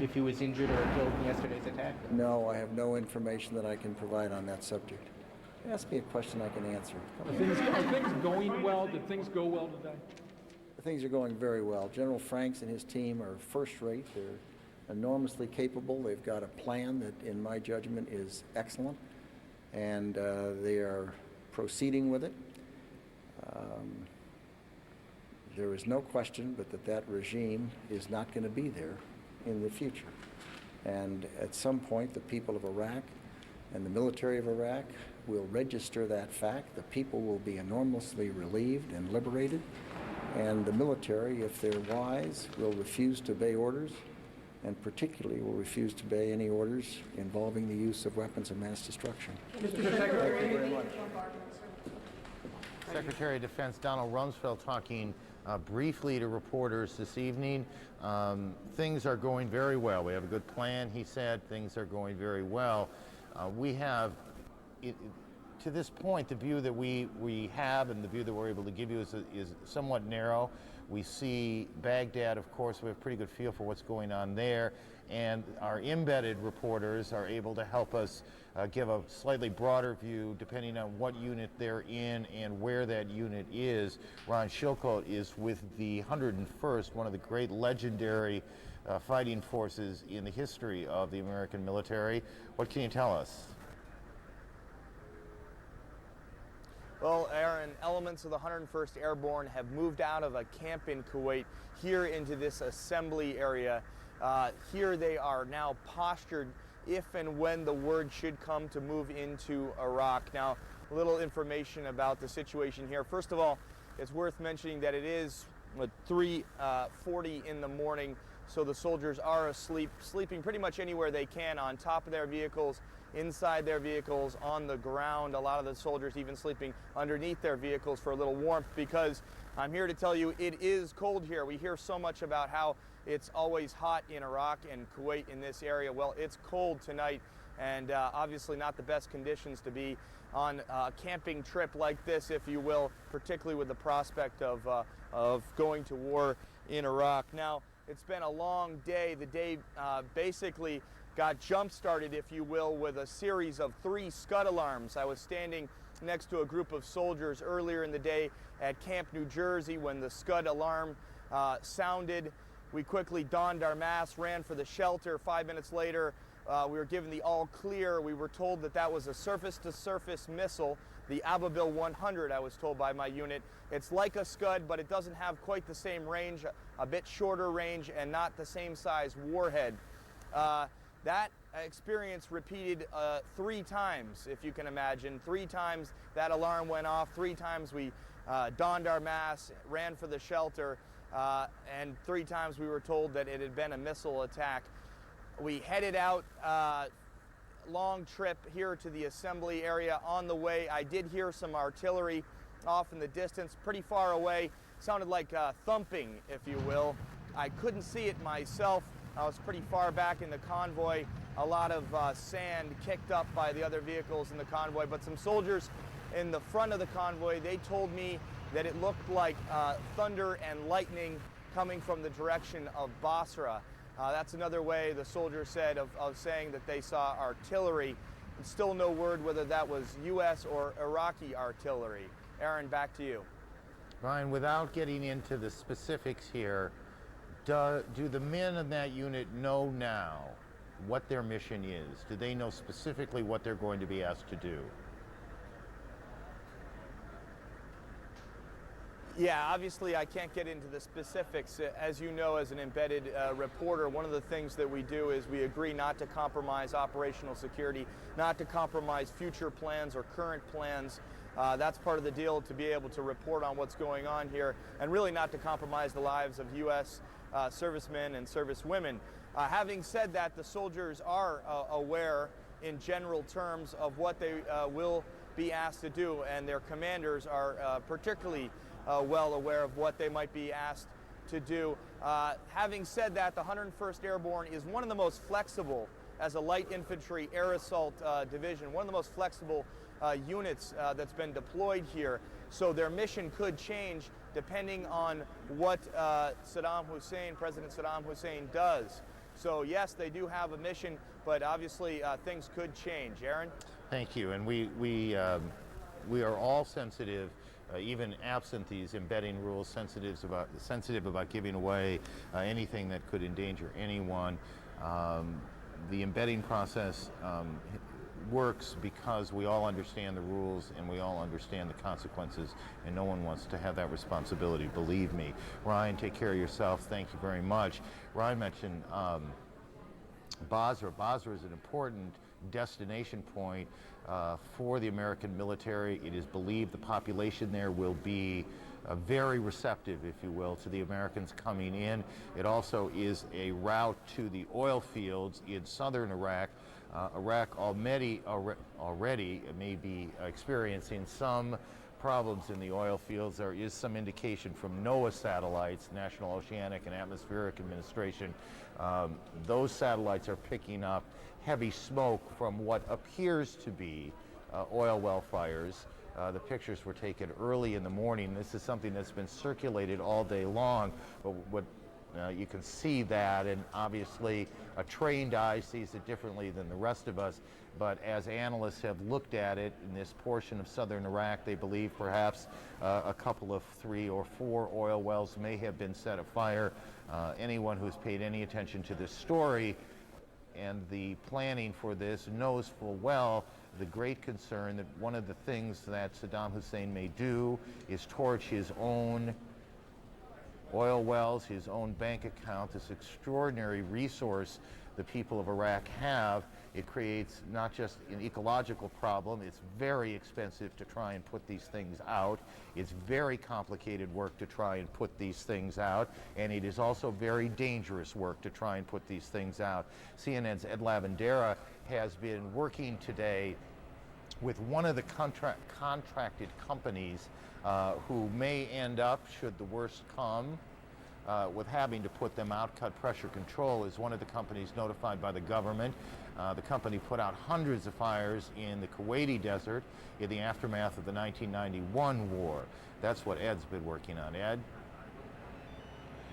if he was injured or killed in yesterday's attack? No, I have no information that I can provide on that subject. Ask me a question I can answer. Are things going well? Did things go well today? Things are going very well. General Franks and his team are first rate. They're enormously capable. They've got a plan that, in my judgment, is excellent, and they are proceeding with it. There is no question but that regime is not going to be there in the future. And at some point, the people of Iraq and the military of Iraq will register that fact. The people will be enormously relieved and liberated. And the military, if they're wise, will refuse to obey orders, and particularly will refuse to obey any orders involving the use of weapons of mass destruction. Mr. Thank you very much. Secretary of Defense Donald Rumsfeld talking briefly to reporters this evening. Things are going very well. We have a good plan, he said. Things are going very well. We have, to this point, the view that we have and the view that we're able to give you is somewhat narrow. We see Baghdad, of course, we have a pretty good feel for what's going on there, and our embedded reporters are able to help us give a slightly broader view depending on what unit they're in and where that unit is. Ron Shilcoat is with the 101st, one of the great legendary fighting forces in the history of the American military. What can you tell us? Well, Aaron, elements of the 101st Airborne have moved out of a camp in Kuwait here into this assembly area. Here they are now postured if and when the word should come to move into Iraq. Now, a little information about the situation here. First of all, it's worth mentioning that it is 3:40 in the morning, so the soldiers are asleep, sleeping pretty much anywhere they can, on top of their vehicles, inside their vehicles, on the ground. A lot of the soldiers even sleeping underneath their vehicles for a little warmth, because I'm here to tell you it is cold here. We hear so much about how it's always hot in Iraq and Kuwait in this area. Well, it's cold tonight, and obviously not the best conditions to be on a camping trip like this, if you will, particularly with the prospect of going to war in Iraq. Now, it's been a long day. The day basically got jump-started, if you will, with a series of 3 Scud alarms. I was standing next to a group of soldiers earlier in the day at Camp New Jersey when the Scud alarm sounded. We quickly donned our masks, ran for the shelter. 5 minutes later, we were given the all clear. We were told that that was a surface-to-surface missile, the Ababil 100, I was told by my unit. It's like a Scud, but it doesn't have quite the same range, a bit shorter range, and not the same size warhead. That experience repeated 3 times, if you can imagine. 3 times that alarm went off. 3 times we donned our masks, ran for the shelter, and 3 times we were told that it had been a missile attack. We headed out, long trip here to the assembly area. On the way, I did hear some artillery off in the distance, pretty far away. Sounded like thumping, if you will. I couldn't see it myself. I was pretty far back in the convoy. A lot of sand kicked up by the other vehicles in the convoy, but some soldiers in the front of the convoy, they told me that it looked like thunder and lightning coming from the direction of Basra. That's another way the soldiers said of saying that they saw artillery. And still no word whether that was U.S. or Iraqi artillery. Aaron, back to you. Ryan, without getting into the specifics here, do the men in that unit know now what their mission is? Do they know specifically what they're going to be asked to do? Yeah, obviously I can't get into the specifics. As you know, as an embedded reporter, one of the things that we do is we agree not to compromise operational security, not to compromise future plans or current plans. That's part of the deal, to be able to report on what's going on here, and really not to compromise the lives of U.S. Servicemen and servicewomen. Having said that, the soldiers are aware in general terms of what they will be asked to do, and their commanders are particularly well aware of what they might be asked to do. Having said that, the 101st Airborne is one of the most flexible, as a light infantry air assault division, one of the most flexible units that's been deployed here. So their mission could change depending on what President Saddam Hussein does. So yes, they do have a mission, but obviously things could change. Aaron? Thank you. And we are all sensitive, even absent these embedding rules, sensitive about giving away anything that could endanger anyone. The embedding process works because we all understand the rules and we all understand the consequences, and no one wants to have that responsibility, believe me. Ryan, take care of yourself. Thank you very much. Ryan mentioned Basra. Basra is an important destination point for the American military. It is believed the population there will be very receptive, if you will, to the Americans coming in. It also is a route to the oil fields in southern Iraq. Iraq already may be experiencing some problems in the oil fields. There is some indication from NOAA satellites, National Oceanic and Atmospheric Administration. Those satellites are picking up heavy smoke from what appears to be oil well fires. The pictures were taken early in the morning. This is something that's been circulated all day long, but what you can see that, and obviously a trained eye sees it differently than the rest of us, but as analysts have looked at it in this portion of southern Iraq, they believe perhaps a couple of 3 or 4 oil wells may have been set afire. Anyone who's paid any attention to this story and the planning for this knows full well the great concern that one of the things that Saddam Hussein may do is torch his own oil wells, his own bank account, this extraordinary resource the people of Iraq have. It creates not just an ecological problem, it's very expensive to try and put these things out. It's very complicated work to try and put these things out, and it is also very dangerous work to try and put these things out. CNN's Ed Lavandera has been working today with one of the contracted companies who may end up, should the worst come, with having to put them out. Cut Pressure Control is one of the companies notified by the government. The company put out hundreds of fires in the Kuwaiti desert in the aftermath of the 1991 war. That's what Ed's been working on. Ed?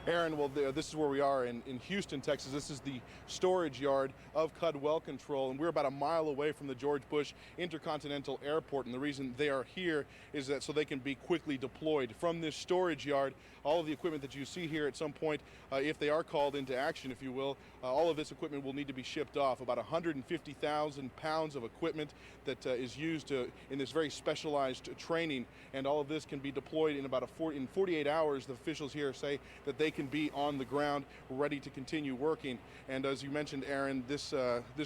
Aaron, well, this is where we are in Houston, Texas. This is the storage yard of Cud Well Control, and we're about a mile away from the George Bush Intercontinental Airport. And the reason they are here is that so they can be quickly deployed. From this storage yard, all of the equipment that you see here at some point, if they are called into action, if you will, all of this equipment will need to be shipped off. About 150,000 pounds of equipment that is used in this very specialized training, and all of this can be deployed in about in 48 hours. The officials here say that they can be on the ground ready to continue working. And as you mentioned, Aaron, this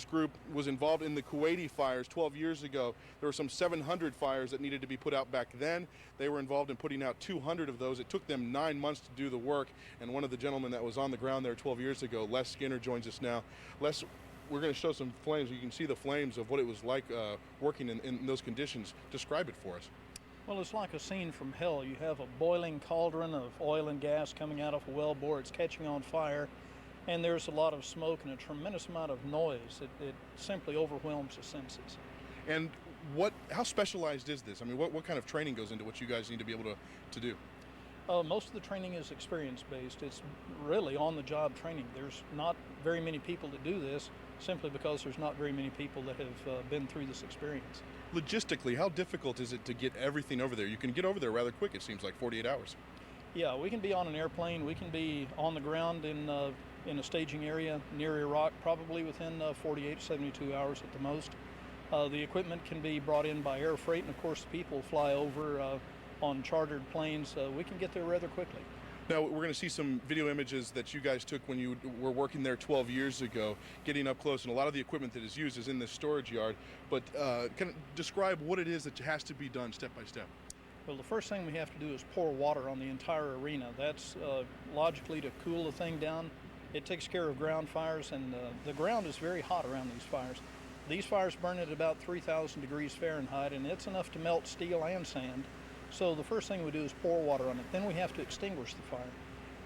group was involved in the Kuwaiti fires 12 years ago. There were some 700 fires that needed to be put out back then. They were involved in putting out 200 of those. It took them 9 months to do the work, and one of the gentlemen that was on the ground there 12 years ago, Les Skinner, joins us now. Les, we're going to show some flames. You can see the flames of what it was like working in those conditions. Describe it for us. Well, it's like a scene from hell. You have a boiling cauldron of oil and gas coming out of a well bore. It's catching on fire, and there's a lot of smoke and a tremendous amount of noise. It simply overwhelms the senses. And how specialized is this? I mean, what kind of training goes into what you guys need to be able to do? Most of the training is experience-based. It's really on-the-job training. There's not very many people that do this simply because there's not very many people that have been through this experience. Logistically, how difficult is it to get everything over there? You can get over there rather quick, it seems like, 48 hours. Yeah, we can be on an airplane. We can be on the ground in a staging area near Iraq, probably within 48 to 72 hours at the most. The equipment can be brought in by air freight, and of course the people fly over on chartered planes. We can get there rather quickly. Now, we're going to see some video images that you guys took when you were working there 12 years ago, getting up close, and a lot of the equipment that is used is in this storage yard. But can you describe what it is that has to be done step by step? Well, the first thing we have to do is pour water on the entire arena. That's logically to cool the thing down. It takes care of ground fires, and the ground is very hot around these fires. These fires burn at about 3,000 degrees Fahrenheit, and it's enough to melt steel and sand. So the first thing we do is pour water on it. Then we have to extinguish the fire.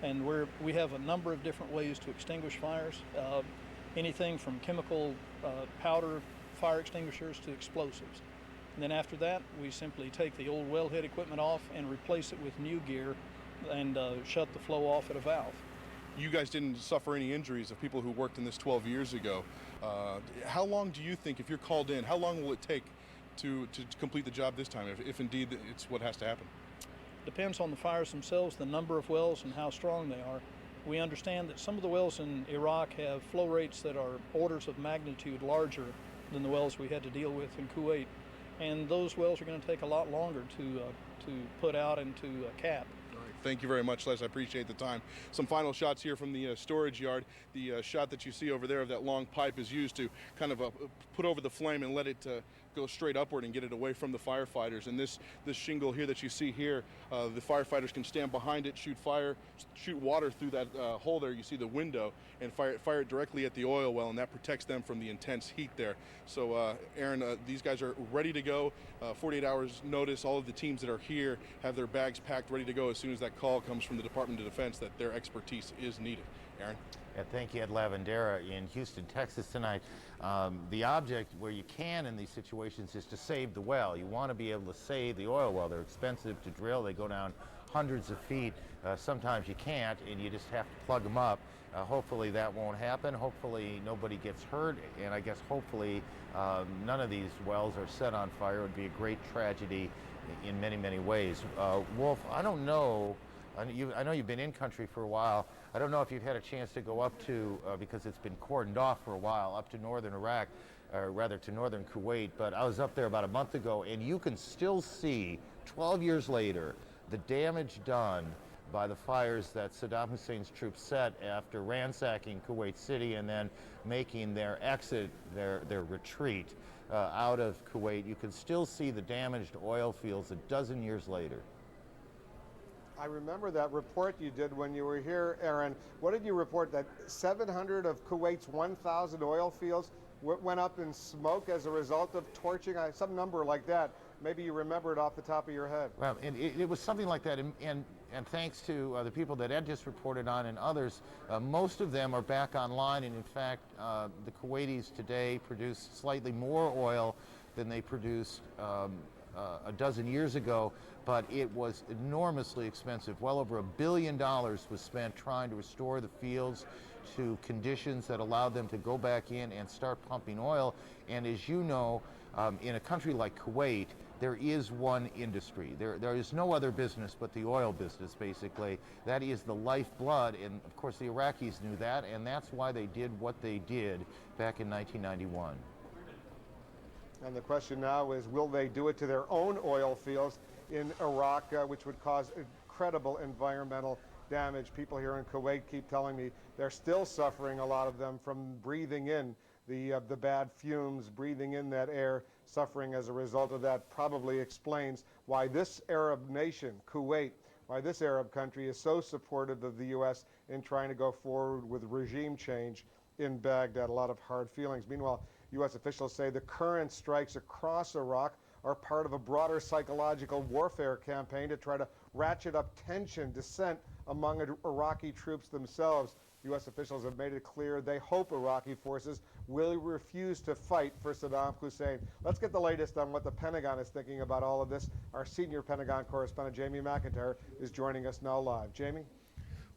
And we have a number of different ways to extinguish fires. Anything from chemical powder fire extinguishers to explosives. And then after that, we simply take the old wellhead equipment off and replace it with new gear and shut the flow off at a valve. You guys didn't suffer any injuries of people who worked in this 12 years ago. How long do you think, if you're called in, how long will it take to complete the job this time, if indeed it's what has to happen? Depends on the fires themselves, the number of wells, and how strong they are. We understand that some of the wells in Iraq have flow rates that are orders of magnitude larger than the wells we had to deal with in Kuwait, and those wells are going to take a lot longer to put out and to cap. Thank you very much, Les. I appreciate the time. Some final shots here from the storage yard. The shot that you see over there of that long pipe is used to kind of put over the flame and let it go straight upward and get it away from the firefighters. And this shingle here that you see here, the firefighters can stand behind it, shoot water through that hole there. You see the window, and fire it directly at the oil well, and that protects them from the intense heat there. So, Aaron, these guys are ready to go. 48 hours notice. All of the teams that are here have their bags packed, ready to go as soon as that call comes from the Department of Defense that their expertise is needed. Aaron? Yeah, thank you, Ed Lavandera in Houston, Texas tonight. The object where you can in these situations is to save the well. You want to be able to save the oil well. They're expensive to drill. They go down hundreds of feet. Sometimes you can't, and you just have to plug them up. Hopefully that won't happen. Hopefully nobody gets hurt, and I guess hopefully none of these wells are set on fire. It would be a great tragedy in many, many ways. Wolf, I don't know. I know you've been in country for a while. I don't know if you've had a chance to go up to, because it's been cordoned off for a while, up to northern Iraq, or rather to northern Kuwait, but I was up there about a month ago, and you can still see, 12 years later, the damage done by the fires that Saddam Hussein's troops set after ransacking Kuwait City and then making their exit, their retreat out of Kuwait. You can still see the damaged oil fields a dozen years later. I remember that report you did when you were here, Aaron. What did you report? That 700 of Kuwait's 1,000 oil fields went up in smoke as a result of torching? Some number like that. Maybe you remember it off the top of your head. Well, and it was something like that, and thanks to the people that Ed just reported on and others, most of them are back online, and in fact, the Kuwaitis today produce slightly more oil than they produced a dozen years ago, but it was enormously expensive. Well over $1 billion was spent trying to restore the fields to conditions that allowed them to go back in and start pumping oil. And as you know, in a country like Kuwait, there is one industry. There is no other business but the oil business, basically. That is the lifeblood, and of course the Iraqis knew that, and that's why they did what they did back in 1991. And the question now is, will they do it to their own oil fields in Iraq, which would cause incredible environmental damage? People here in Kuwait keep telling me they're still suffering, a lot of them, from breathing in the bad fumes, breathing in that air, suffering as a result of that. Probably explains why this Arab nation, Kuwait, why this Arab country is so supportive of the U.S. in trying to go forward with regime change in Baghdad. A lot of hard feelings. Meanwhile, U.S. officials say the current strikes across Iraq are part of a broader psychological warfare campaign to try to ratchet up tension, dissent among Iraqi troops themselves. U.S. officials have made it clear they hope Iraqi forces will refuse to fight for Saddam Hussein. Let's get the latest on what the Pentagon is thinking about all of this. Our senior Pentagon correspondent, Jamie McIntyre, is joining us now live. Jamie?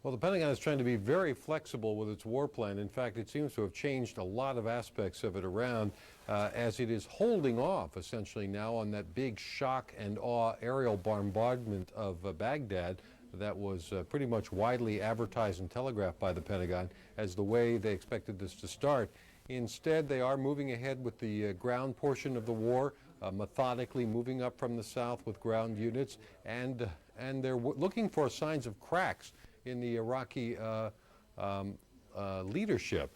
Well, the Pentagon is trying to be very flexible with its war plan. In fact, it seems to have changed a lot of aspects of it around as it is holding off essentially now on that big shock and awe aerial bombardment of Baghdad that was pretty much widely advertised and telegraphed by the Pentagon as the way they expected this to start. Instead, they are moving ahead with the ground portion of the war, methodically moving up from the south with ground units, and they're looking for signs of cracks in the Iraqi leadership.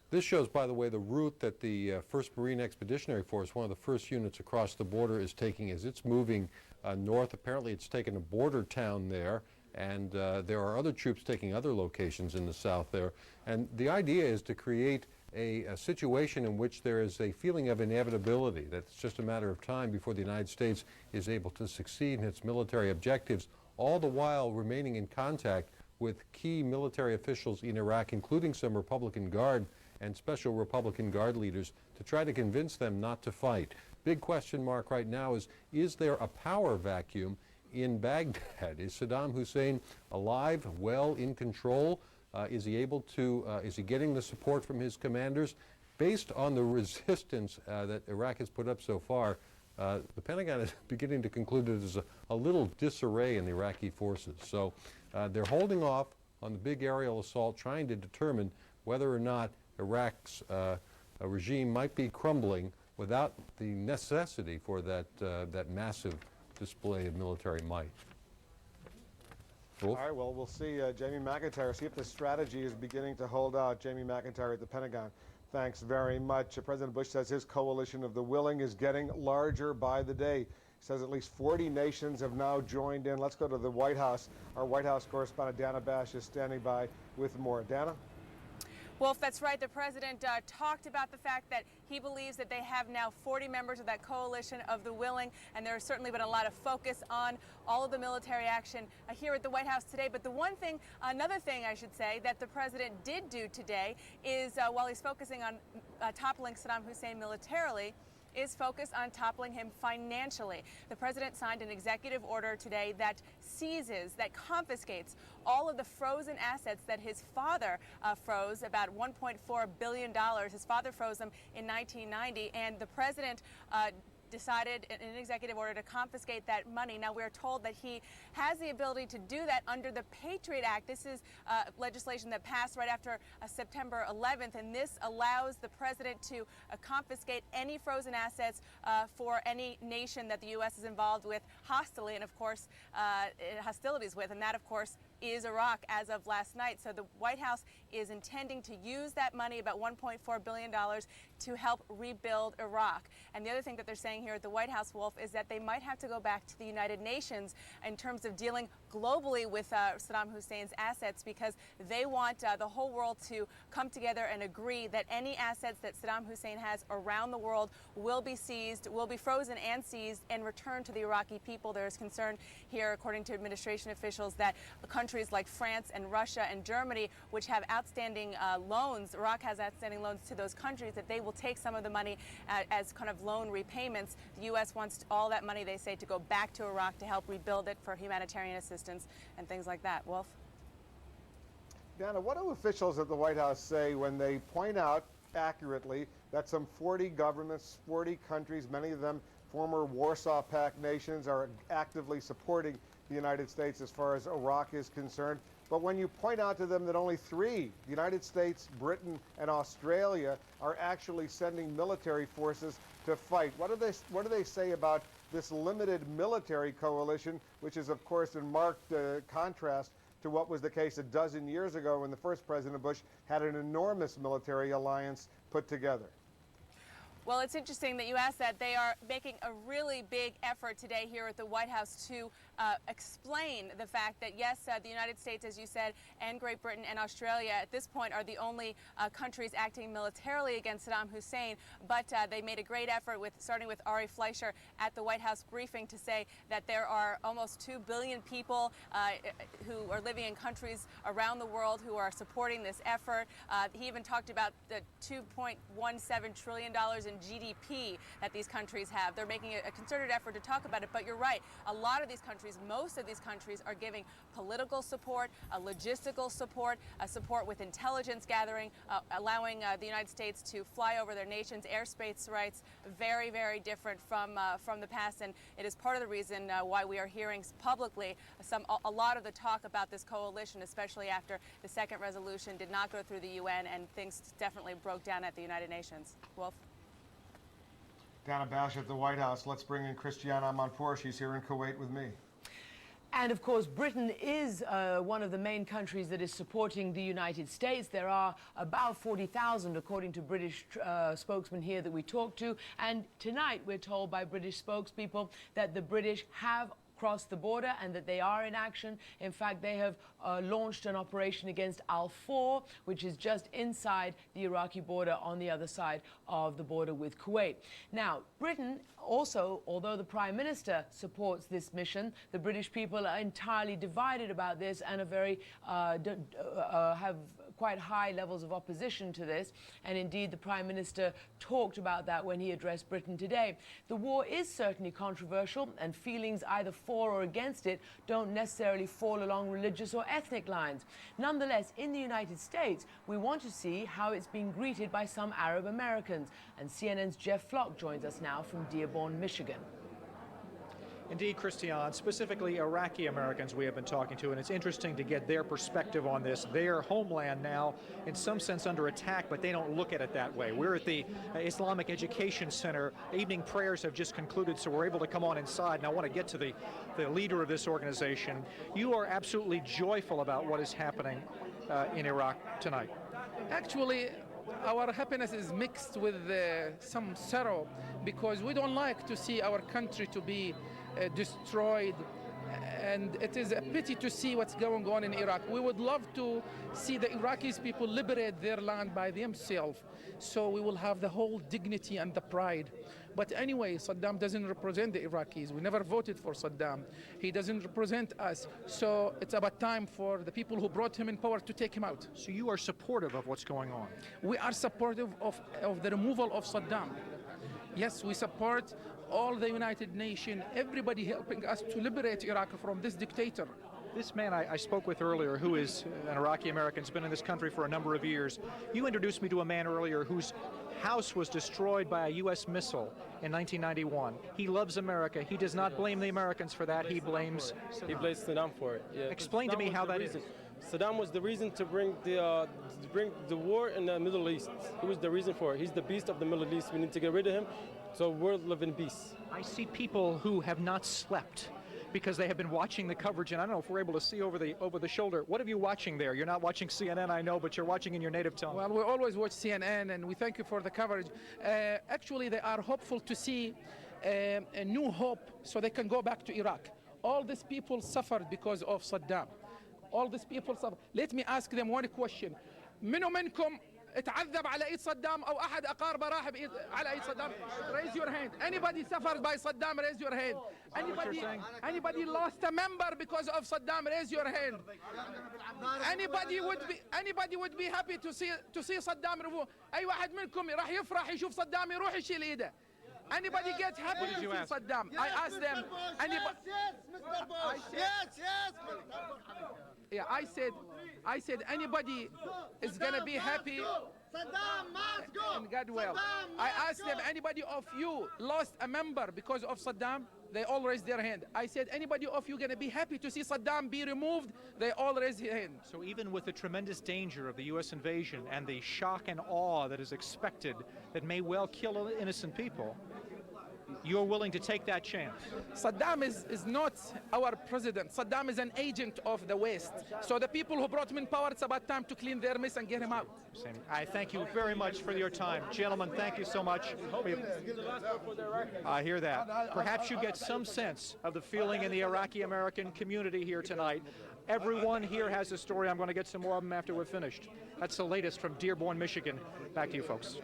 This shows, by the way, the route that the 1st Marine Expeditionary Force, one of the first units across the border, is taking as it's moving north. Apparently it's taken a border town there, and there are other troops taking other locations in the south there. And the idea is to create a situation in which there is a feeling of inevitability, that it's just a matter of time before the United States is able to succeed in its military objectives, all the while remaining in contact with key military officials in Iraq, including some Republican Guard and Special Republican Guard leaders, to try to convince them not to fight. Big question mark right now is there a power vacuum in Baghdad? Is Saddam Hussein alive, well in control? Is he able to, is he getting the support from his commanders? based on the resistance that Iraq has put up so far, the Pentagon is beginning to conclude that there's a little disarray in the Iraqi forces. So they're holding off on the big aerial assault, trying to determine whether or not Iraq's regime might be crumbling without the necessity for that massive display of military might. Wolf? All right, well, we'll see Jamie McIntyre, see if the strategy is beginning to hold out. Jamie McIntyre at the Pentagon. Thanks very much. President Bush says his coalition of the willing is getting larger by the day. He says at least 40 nations have now joined in. Let's go to the White House. Our White House correspondent Dana Bash is standing by with more. Dana? Wolf, that's right. The president talked about the fact that he believes that they have now 40 members of that coalition of the willing, and there has certainly been a lot of focus on all of the military action here at the White House today. But the another thing I should say that the president did do today is, while he's focusing on toppling Saddam Hussein militarily, is focused on toppling him financially. The president signed an executive order today that confiscates all of the frozen assets that his father froze, about $1.4 billion. His father froze them in 1990, and the president decided in an executive order to confiscate that money. Now, we're told that he has the ability to do that under the Patriot Act. This is legislation that passed right after September 11th, and this allows the president to confiscate any frozen assets for any nation that the U.S. is involved with hostilely, and of course, hostilities with, and that, of course, is Iraq as of last night. So the White House is intending to use that money, about $1.4 billion, to help rebuild Iraq. And the other thing that they're saying here at the White House, Wolf, is that they might have to go back to the United Nations in terms of dealing globally with Saddam Hussein's assets, because they want the whole world to come together and agree that any assets that Saddam Hussein has around the world will be seized, will be frozen and seized, and returned to the Iraqi people. There is concern here, according to administration officials, that countries like France and Russia and Germany, which have outstanding loans, Iraq has outstanding loans to those countries, that they will take some of the money as kind of loan repayments. The U.S. wants all that money, they say, to go back to Iraq to help rebuild it for humanitarian assistance and things like that. Wolf? Dana, what do officials at the White House say when they point out accurately that some 40 governments, 40 countries, many of them former Warsaw Pact nations, are actively supporting the United States as far as Iraq is concerned? But when you point out to them that only 3, the United States, Britain, and Australia, are actually sending military forces to fight, what do they say about this limited military coalition, which is, of course, in marked contrast to what was the case a dozen years ago when the first President Bush had an enormous military alliance put together? Well, it's interesting that you asked that. They are making a really big effort today here at the White House to explain the fact that, yes, the United States, as you said, and Great Britain and Australia at this point are the only countries acting militarily against Saddam Hussein, but they made a great effort, starting with Ari Fleischer at the White House briefing, to say that there are almost 2 billion people who are living in countries around the world who are supporting this effort. He even talked about the $2.17 trillion in GDP that these countries have. They're making a concerted effort to talk about it, but you're right. A lot of these countries, most of these countries, are giving political support, logistical support, support with intelligence gathering, allowing the United States to fly over their nation's airspace rights. Very, very different from the past, and it is part of the reason why we are hearing publicly a lot of the talk about this coalition, especially after the second resolution did not go through the UN and things definitely broke down at the United Nations. Wolf? Dana Bash at the White House. Let's bring in Christiana Amanpour. She's here in Kuwait with me. And of course, Britain is one of the main countries that is supporting the United States. There are about 40,000, according to British spokesman here that we talked to. And tonight, we're told by British spokespeople that the British have crossed the border and that they are in action. In fact, they have launched an operation against Al-4, which is just inside the Iraqi border on the other side of the border with Kuwait. Now, Britain also, although the Prime Minister supports this mission, the British people are entirely divided about this and are very have quite high levels of opposition to this, and indeed the Prime Minister talked about that when he addressed Britain today. The war is certainly controversial, and feelings either for or against it don't necessarily fall along religious or ethnic lines. Nonetheless, in the United States, we want to see how it's being greeted by some Arab Americans. And CNN's Jeff Flock joins us now from Dearborn, Michigan. Indeed, Christian, specifically Iraqi-Americans we have been talking to, and it's interesting to get their perspective on this. Their homeland now, in some sense, under attack, but they don't look at it that way. We're at the Islamic Education Center. Evening prayers have just concluded, so we're able to come on inside, and I want to get to the leader of this organization. You are absolutely joyful about what is happening in Iraq tonight. Actually, our happiness is mixed with some sorrow, because we don't like to see our country to be destroyed, and it is a pity to see what's going on in Iraq. We would love to see the Iraqis people liberate their land by themselves, so we will have the whole dignity and the pride. But anyway, Saddam doesn't represent the Iraqis. We never voted for Saddam. He doesn't represent us. So it's about time for the people who brought him in power to take him out. So you are supportive of what's going on? We are supportive of the removal of Saddam. Yes, we support all the United Nations, everybody helping us to liberate Iraq from this dictator. This man I spoke with earlier, who is an Iraqi-American, has been in this country for a number of years. You introduced me to a man earlier whose house was destroyed by a U.S. missile in 1991. He loves America. He does not blame the Americans for that. He blames Saddam. He blames Saddam for it. Yeah. Explain to me how that is. Saddam was the reason to bring the war in the Middle East. He was the reason for it. He's the beast of the Middle East. We need to get rid of him, so we'll live in peace. I see people who have not slept because they have been watching the coverage, and I don't know if we're able to see over the shoulder. What are you watching there? You're not watching CNN, I know, but you're watching in your native tongue. Well, we always watch CNN, and we thank you for the coverage. Actually, they are hopeful to see a new hope so they can go back to Iraq. All these people suffered because of Saddam. All these people suffered. Let me ask them one question. منو منكم اتعذب على ايد صدام او احد اقاربه راح على ايد صدام? Raise your hand. Anybody suffered by Saddam? Raise your hand. Anybody lost a member because of Saddam? Raise your hand. Anybody would be happy to see Saddam removed. اي واحد منكم راح يفرح يشوف صدام يروح يشيل ايده. Anybody get happy to see Saddam? I asked them. Yeah, I said anybody is gonna be happy. And God will. I asked them, anybody of you lost a member because of Saddam? They all raised their hand. I said, anybody of you gonna be happy to see Saddam be removed? They all raised their hand. So even with the tremendous danger of the U.S. invasion and the shock and awe that is expected that may well kill innocent people, you're willing to take that chance? Saddam is not our president. Saddam is an agent of the West. So the people who brought him in power, it's about time to clean their mess and get him out. I thank you very much for your time. Gentlemen, thank you so much. I hear that. Perhaps you get some sense of the feeling in the Iraqi-American community here tonight. Everyone here has a story. I'm going to get some more of them after we're finished. That's the latest from Dearborn, Michigan. Back to you, folks.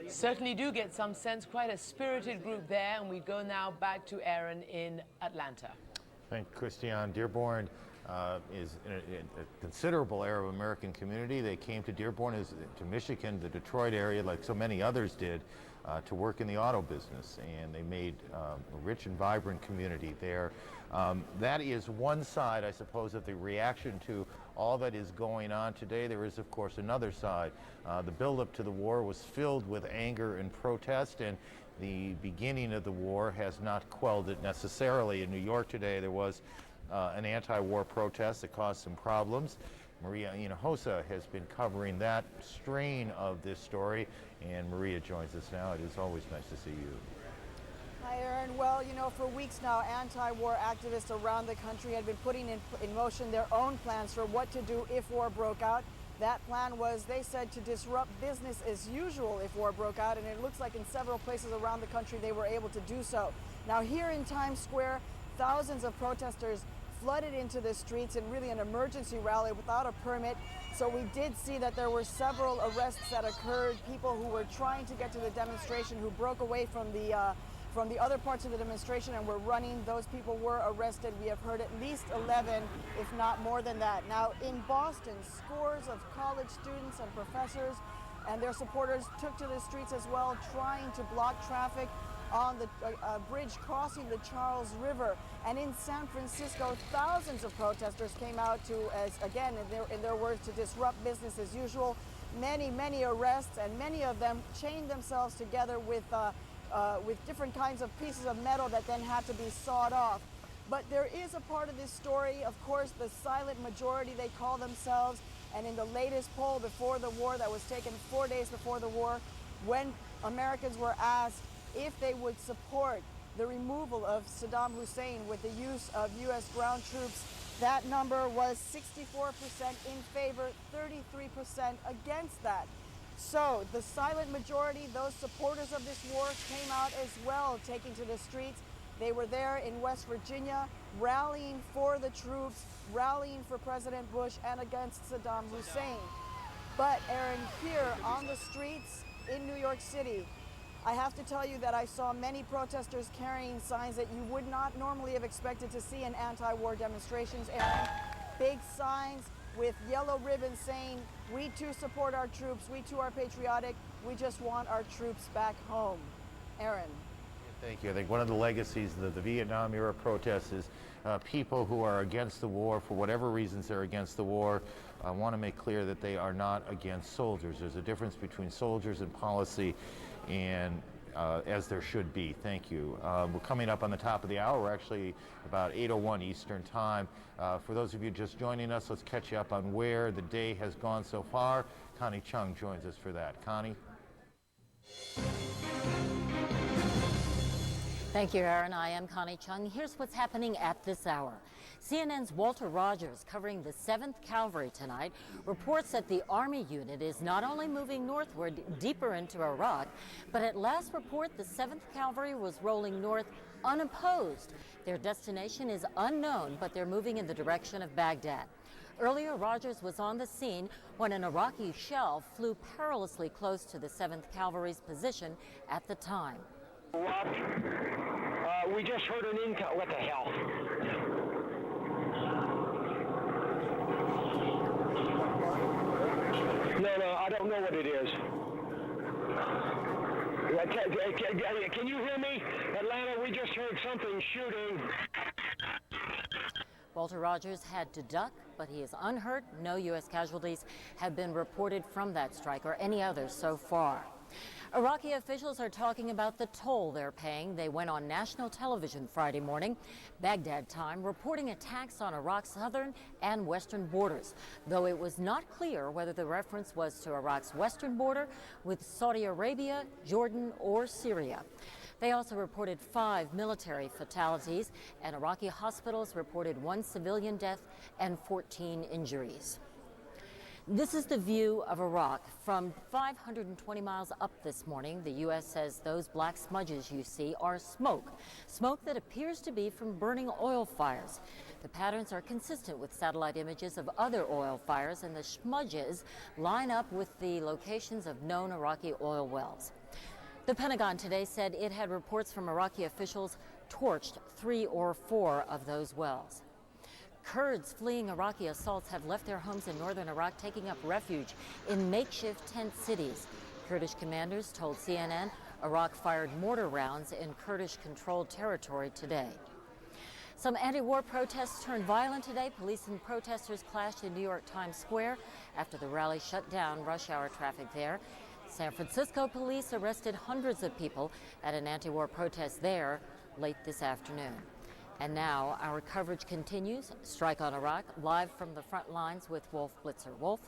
Certainly do get some sense. Quite a spirited group there. And we go now back to Aaron in Atlanta. Thank you, Christian. Dearborn is a considerable Arab-American community. They came to Dearborn, to Michigan, the Detroit area, like so many others did, to work in the auto business. And they made a rich and vibrant community there. That is one side, I suppose, of the reaction to all that is going on today. There is, of course, another side. The buildup to the war was filled with anger and protest, and the beginning of the war has not quelled it necessarily. In New York today, there was an anti-war protest that caused some problems. Maria Hinojosa has been covering that strain of this story, and Maria joins us now. It is always nice to see you. Hi, Aaron. Well, for weeks now, anti-war activists around the country had been putting in motion their own plans for what to do if war broke out. That plan was, they said, to disrupt business as usual if war broke out, and it looks like in several places around the country they were able to do so. Now, here in Times Square, thousands of protesters flooded into the streets in really an emergency rally without a permit. So we did see that there were several arrests that occurred, people who were trying to get to the demonstration who broke away from the other parts of the demonstration and were running. Those people were arrested. We have heard at least 11, if not more than that. Now, in Boston, scores of college students and professors and their supporters took to the streets as well, trying to block traffic on the bridge crossing the Charles River. And in San Francisco, thousands of protesters came out to, again, in their words, to disrupt business as usual. Many arrests, and many of them chained themselves together with different kinds of pieces of metal that then had to be sawed off. But there is a part of this story, of course, the silent majority, they call themselves, and in the latest poll before the war that was taken 4 days before the war, when Americans were asked if they would support the removal of Saddam Hussein with the use of U.S. ground troops, that number was 64% in favor, 33% against that. So the silent majority, those supporters of this war, came out as well, taking to the streets. They were there in West Virginia, rallying for the troops, rallying for President Bush and against Saddam Hussein. But Aaron, here on the streets in New York City, I have to tell you that I saw many protesters carrying signs that you would not normally have expected to see in anti-war demonstrations, Aaron. Big signs with yellow ribbons saying, "We too support our troops, we too are patriotic, we just want our troops back home." Aaron. Thank you. I think one of the legacies of the Vietnam era protests is people who are against the war, for whatever reasons they're against the war, want to make clear that they are not against soldiers. There's a difference between soldiers and policy, and as there should be. Thank you. We're coming up on the top of the hour. We're actually about 8:01 Eastern Time. For those of you just joining us, let's catch you up on where the day has gone so far. Connie Chung joins us for that. Connie? Thank you, Aaron. I am Connie Chung. Here's what's happening at this hour. CNN's Walter Rogers, covering the 7th Cavalry tonight, reports that the Army unit is not only moving northward deeper into Iraq, but at last report the 7th Cavalry was rolling north unopposed. Their destination is unknown, but they're moving in the direction of Baghdad. Earlier, Rogers was on the scene when an Iraqi shell flew perilously close to the 7th Cavalry's position at the time. We just heard an intel. What the hell? No, I don't know what it is. Can you hear me? Atlanta, we just heard something shooting. Walter Rogers had to duck, but he is unhurt. No U.S. casualties have been reported from that strike or any others so far. Iraqi officials are talking about the toll they're paying. They went on national television Friday morning, Baghdad time, reporting attacks on Iraq's southern and western borders, though it was not clear whether the reference was to Iraq's western border with Saudi Arabia, Jordan, or Syria. They also reported 5 military fatalities, and Iraqi hospitals reported 1 civilian death and 14 injuries. This is the view of Iraq from 520 miles up this morning. The U.S. says those black smudges you see are smoke that appears to be from burning oil fires. The patterns are consistent with satellite images of other oil fires, and the smudges line up with the locations of known Iraqi oil wells. The Pentagon today said it had reports from Iraqi officials torched 3 or 4 of those wells. Kurds fleeing Iraqi assaults have left their homes in northern Iraq, taking up refuge in makeshift tent cities. Kurdish commanders told CNN Iraq fired mortar rounds in Kurdish-controlled territory today. Some anti-war protests turned violent today. Police and protesters clashed in New York Times Square after the rally shut down rush hour traffic there. San Francisco police arrested hundreds of people at an anti-war protest there late this afternoon. And now our coverage continues. Strike on Iraq, live from the front lines with Wolf Blitzer. Wolf?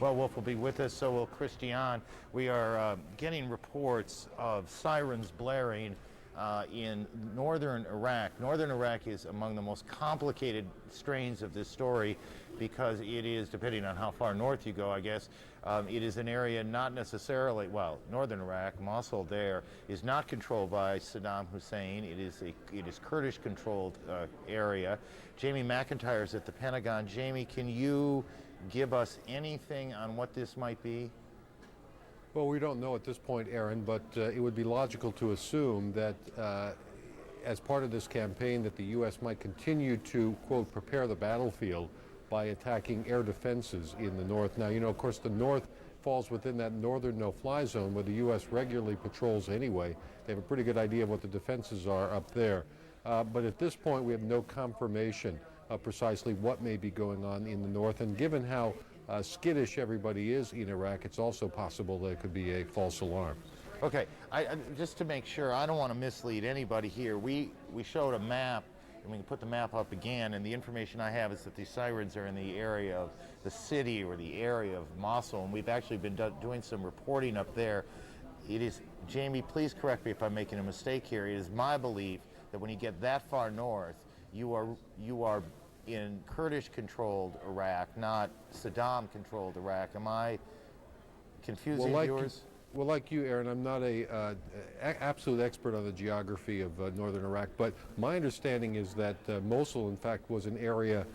Well, Wolf will be with us, so will Christiane. We are getting reports of sirens blaring in northern Iraq. Northern Iraq is among the most complicated strains of this story because it is, depending on how far north you go, I guess, it is an area not necessarily, well, northern Iraq, Mosul there, is not controlled by Saddam Hussein. It is Kurdish-controlled area. Jamie McIntyre is at the Pentagon. Jamie, can you give us anything on what this might be? Well, we don't know at this point, Aaron, but it would be logical to assume that as part of this campaign that the U.S. might continue to, quote, prepare the battlefield by attacking air defenses in the north. Now, you know, of course, the north falls within that northern no-fly zone where the U.S. regularly patrols anyway. They have a pretty good idea of what the defenses are up there. But at this point, we have no confirmation of precisely what may be going on in the north. And given how skittish everybody is in Iraq, it's also possible that it could be a false alarm. Okay, just to make sure, I don't want to mislead anybody here. We showed a map, and we can put the map up again, and the information I have is that these sirens are in the area of the city or the area of Mosul, and we've actually been doing some reporting up there. It is, Jamie, please correct me if I'm making a mistake here. It is my belief that when you get that far north, you are in Kurdish-controlled Iraq, not Saddam-controlled Iraq. Am I confusing viewers? Well, like you, Aaron, I'm not an absolute expert on the geography of northern Iraq, but my understanding is that Mosul, in fact, was an area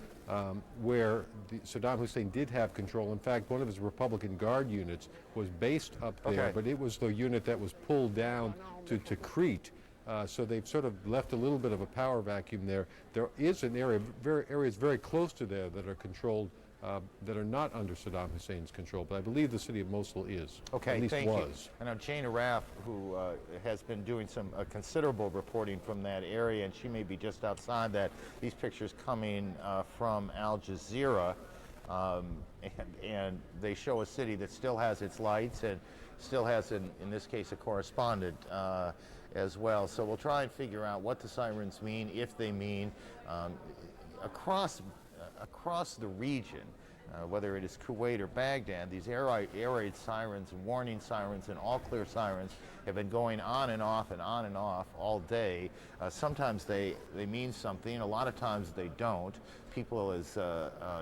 where Saddam Hussein did have control. In fact, one of his Republican Guard units was based up there, but it was the unit that was pulled down to Crete. So they've sort of left a little bit of a power vacuum there. There is an area, areas very close to there that are controlled, that are not under Saddam Hussein's control, but I believe the city of Mosul is. Okay, at least thank was. you. I know Jane Araf, who has been doing some considerable reporting from that area, and she may be just outside that. These pictures coming from Al Jazeera, and they show a city that still has its lights and still has, in this case, a correspondent as well. So we'll try and figure out what the sirens mean, if they mean, across the region, whether it is Kuwait or Baghdad. These air raid sirens and warning sirens and all clear sirens have been going on and off and on and off all day. Sometimes they mean something, a lot of times they don't. People, as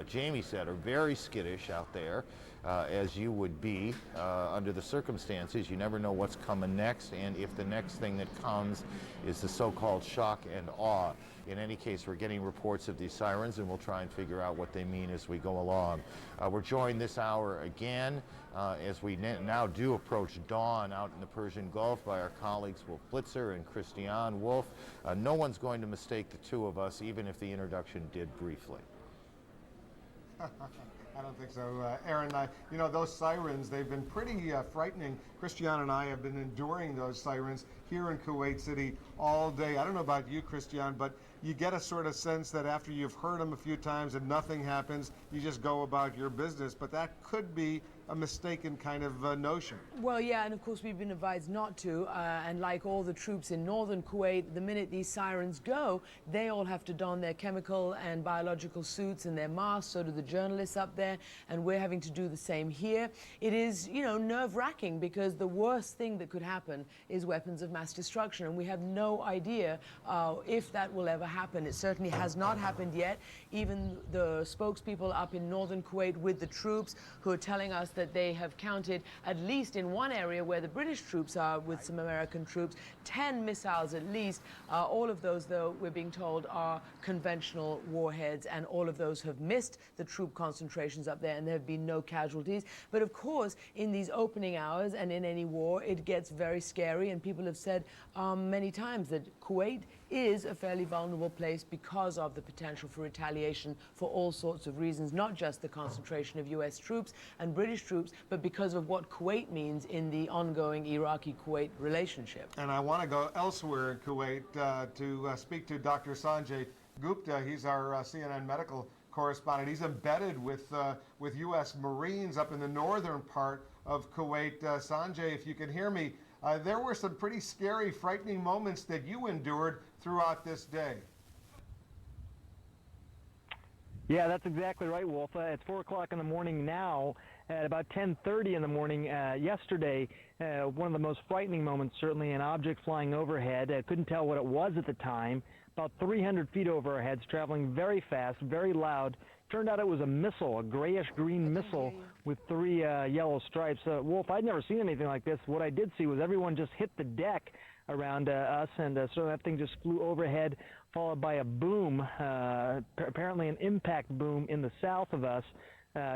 Jamie said, are very skittish out there, as you would be under the circumstances. You never know what's coming next, and if the next thing that comes is the so-called shock and awe. In any case, we're getting reports of these sirens, and we'll try and figure out what they mean as we go along. We're joined this hour again as we now do approach dawn out in the Persian Gulf by our colleagues Wolf Blitzer and Christiane Wolf. No one's going to mistake the two of us, even if the introduction did briefly. I don't think so, Aaron. You know, those sirens, they've been pretty frightening. Christiane and I have been enduring those sirens here in Kuwait City all day. I don't know about you, Christiane, but you get a sort of sense that after you've heard them a few times and nothing happens, you just go about your business. But that could be a mistaken kind of notion. Well, yeah, and of course we've been advised not to, and like all the troops in northern Kuwait, the minute these sirens go, they all have to don their chemical and biological suits and their masks, so do the journalists up there, and we're having to do the same here. It is, you know, nerve-wracking, because the worst thing that could happen is weapons of mass destruction, and we have no idea if that will ever happen. It certainly has not happened yet. Even the spokespeople up in northern Kuwait with the troops who are telling us that they have counted, at least in one area where the British troops are with some American troops, 10 missiles at least. All of those, though, we're being told, are conventional warheads, and all of those have missed the troop concentrations up there, and there have been no casualties. But of course, in these opening hours and in any war, it gets very scary, and people have said many times that Kuwait is a fairly vulnerable place because of the potential for retaliation for all sorts of reasons, not just the concentration of U.S. troops and British troops, but because of what Kuwait means in the ongoing Iraqi-Kuwait relationship. And I want to go elsewhere in Kuwait to speak to Dr. Sanjay Gupta. He's our CNN medical correspondent. He's embedded with U.S. Marines up in the northern part of Kuwait. Sanjay, if you can hear me, there were some pretty scary, frightening moments that you endured throughout this day. Yeah, that's exactly right, Wolf. It's 4 o'clock in the morning now. At about 10:30 in the morning yesterday, one of the most frightening moments, certainly, an object flying overhead. I couldn't tell what it was at the time. About 300 feet over our heads, traveling very fast, very loud. Turned out it was a missile, a grayish-green missile with 3 yellow stripes. Wolf, I'd never seen anything like this. What I did see was everyone just hit the deck around us, and so that thing just flew overhead, followed by a boom, apparently an impact boom in the south of us.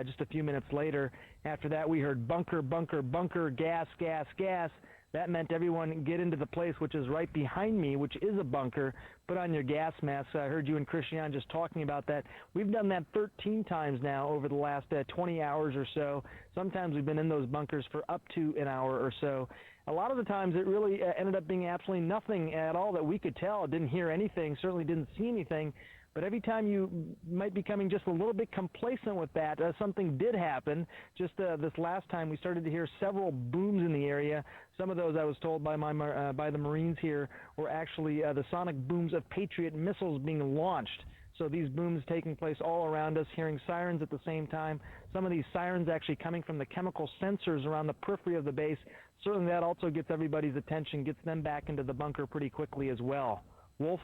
just a few minutes later. After that, we heard bunker, bunker, bunker, gas, gas, gas. That meant everyone get into the place, which is right behind me, which is a bunker. Put on your gas masks. I heard you and Christian just talking about that. We've done that 13 times now over the last 20 hours or so. Sometimes we've been in those bunkers for up to an hour or so. A lot of the times it really ended up being absolutely nothing at all that we could tell. Didn't hear anything, certainly didn't see anything. But every time you might be becoming just a little bit complacent with that, something did happen. Just this last time, we started to hear several booms in the area. Some of those, I was told by by the Marines here, were actually the sonic booms of Patriot missiles being launched. So these booms taking place all around us, hearing sirens at the same time. Some of these sirens actually coming from the chemical sensors around the periphery of the base. Certainly that also gets everybody's attention, gets them back into the bunker pretty quickly as well. Wolf?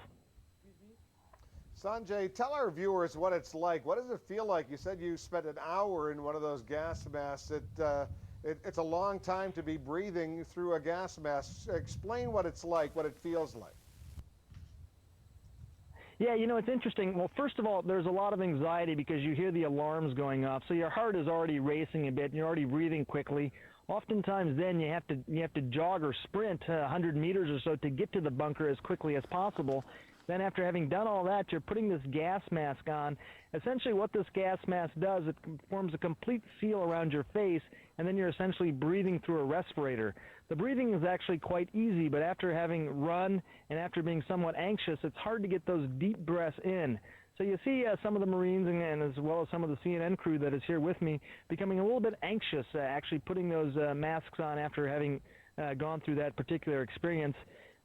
Sanjay, tell our viewers what it's like. What does it feel like? You said you spent an hour in one of those gas masks. It's a long time to be breathing through a gas mask. Explain what it's like, what it feels like. Yeah, you know, it's interesting. Well, first of all, there's a lot of anxiety because you hear the alarms going off, so your heart is already racing a bit, and you're already breathing quickly. Oftentimes then you have to jog or sprint 100 meters or so to get to the bunker as quickly as possible. Then after having done all that, you're putting this gas mask on. Essentially what this gas mask does, it forms a complete seal around your face, and then you're essentially breathing through a respirator. The breathing is actually quite easy, but after having run and after being somewhat anxious, it's hard to get those deep breaths in. So you see some of the Marines and as well as some of the CNN crew that is here with me becoming a little bit anxious, actually putting those masks on after having gone through that particular experience.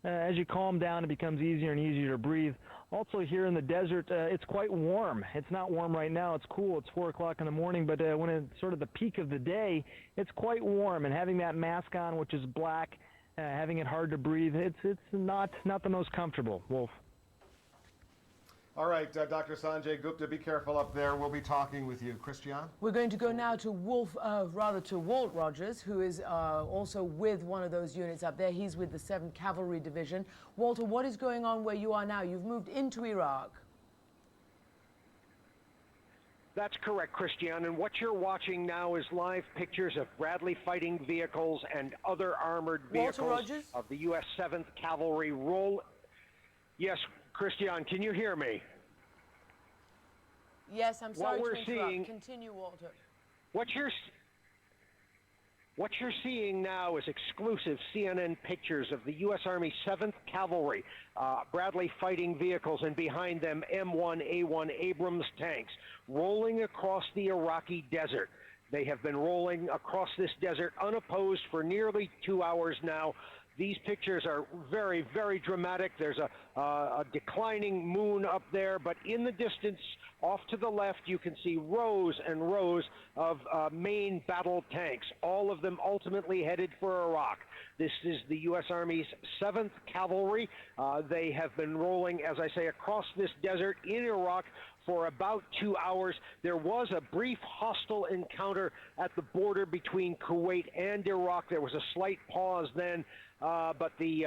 As you calm down, it becomes easier and easier to breathe. Also here in the desert, it's quite warm. It's not warm right now. It's cool. It's 4 o'clock in the morning, but when it's sort of the peak of the day, it's quite warm. And having that mask on, which is black, having it hard to breathe, it's not the most comfortable, Wolf. All right, Dr. Sanjay Gupta, be careful up there. We'll be talking with you. Christian? We're going to go now to Walt Rogers, who is also with one of those units up there. He's with the 7th Cavalry Division. Walter, what is going on where you are now? You've moved into Iraq. That's correct, Christian. And what you're watching now is live pictures of Bradley fighting vehicles and other armored vehicles of the U.S. 7th Cavalry Yes, Christian, can you hear me? Yes, I'm sorry to interrupt. Continue, Walter. What you're seeing now is exclusive CNN pictures of the U.S. Army 7th Cavalry, Bradley fighting vehicles, and behind them M1A1 Abrams tanks rolling across the Iraqi desert. They have been rolling across this desert unopposed for nearly 2 hours now. These pictures are very, very dramatic. There's a declining moon up there, but in the distance, off to the left, you can see rows and rows of main battle tanks, all of them ultimately headed for Iraq. This is the U.S. Army's 7th Cavalry. They have been rolling, as I say, across this desert in Iraq for about 2 hours. There was a brief hostile encounter at the border between Kuwait and Iraq. There was a slight pause then, but the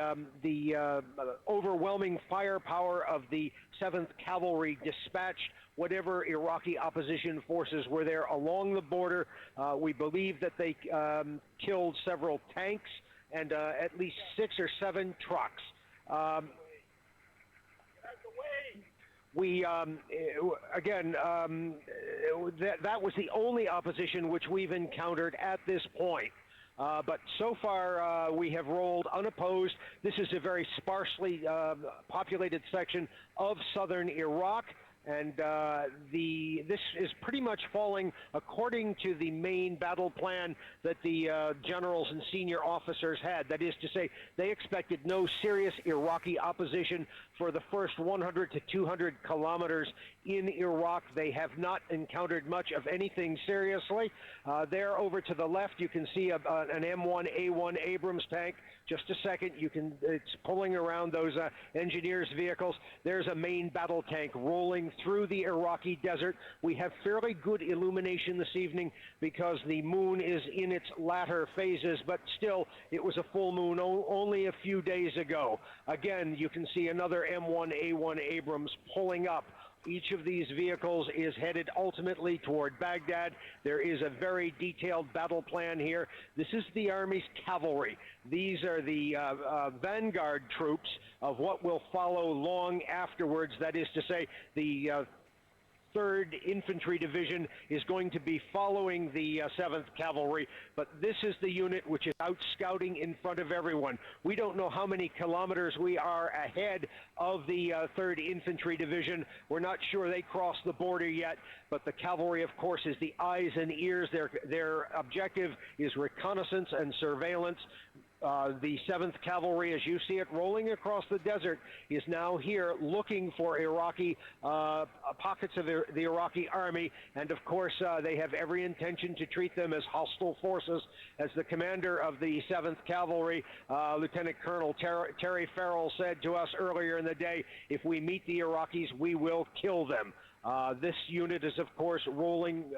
overwhelming firepower of the 7th Cavalry dispatched whatever Iraqi opposition forces were there along the border. We believe that they killed several tanks and at least 6 or 7 trucks. That was the only opposition which we've encountered at this point. But so far, we have rolled unopposed. This is a very sparsely populated section of southern Iraq. And this is pretty much falling according to the main battle plan that the generals and senior officers had. That is to say, they expected no serious Iraqi opposition for the first 100 to 200 kilometers in Iraq. They have not encountered much of anything seriously. There over to the left, you can see an M1A1 Abrams tank. Just a second, it's pulling around those engineers' vehicles. There's a main battle tank rolling through the Iraqi desert. We have fairly good illumination this evening because the moon is in its latter phases, but still, it was a full moon only a few days ago. Again, you can see another M1A1 Abrams pulling up Each of these vehicles is headed ultimately toward Baghdad. There is a very detailed battle plan here. This is the Army's cavalry. These are the vanguard troops of what will follow long afterwards. That is to say, the 3rd Infantry Division is going to be following the 7th Cavalry, but this is the unit which is out scouting in front of everyone. We don't know how many kilometers we are ahead of the 3rd Infantry Division. We're not sure they crossed the border yet, but the cavalry, of course, is the eyes and ears. Their objective is reconnaissance and surveillance. The 7th Cavalry, as you see it rolling across the desert, is now here looking for Iraqi pockets of the Iraqi army, and of course they have every intention to treat them as hostile forces. As the commander of the 7th Cavalry, Lieutenant Colonel Terry Farrell, said to us earlier in the day, if we meet the Iraqis, we will kill them. This unit is, of course, rolling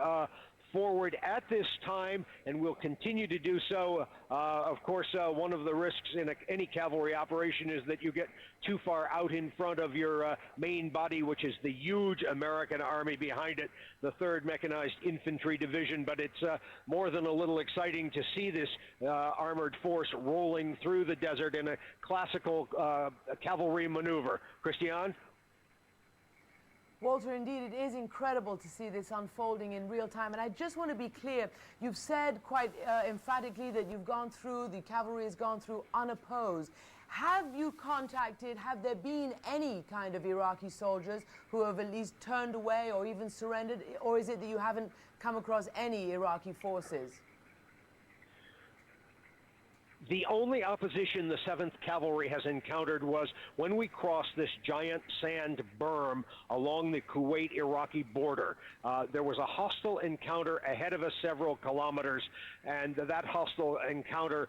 forward at this time and will continue to do so. Of course, one of the risks in any cavalry operation is that you get too far out in front of your main body, which is the huge American army behind it, the 3rd Mechanized Infantry Division. But it's more than a little exciting to see this armored force rolling through the desert in a classical cavalry maneuver. Christiane? Walter, indeed, it is incredible to see this unfolding in real time. And I just want to be clear, you've said quite emphatically that you've gone through, the cavalry has gone through unopposed. Have you contacted, have there been any kind of Iraqi soldiers who have at least turned away or even surrendered? Or is it that you haven't come across any Iraqi forces? The only opposition the 7th Cavalry has encountered was when we crossed this giant sand berm along the Kuwait-Iraqi border. There was a hostile encounter ahead of us several kilometers, and that hostile encounter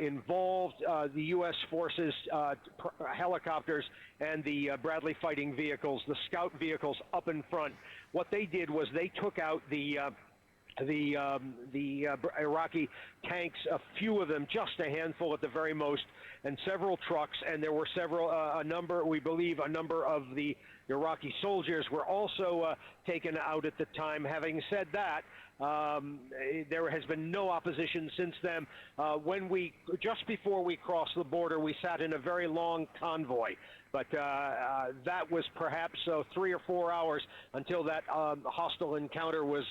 involved the U.S. forces, helicopters, and the Bradley fighting vehicles, the scout vehicles up in front. What they did was they took out the Iraqi tanks, a few of them, just a handful at the very most, and several trucks, and there were we believe a number of the Iraqi soldiers were also taken out at the time. Having said that, there has been no opposition since then. Just before we crossed the border, we sat in a very long convoy. But that was perhaps 3 or 4 hours until that hostile encounter was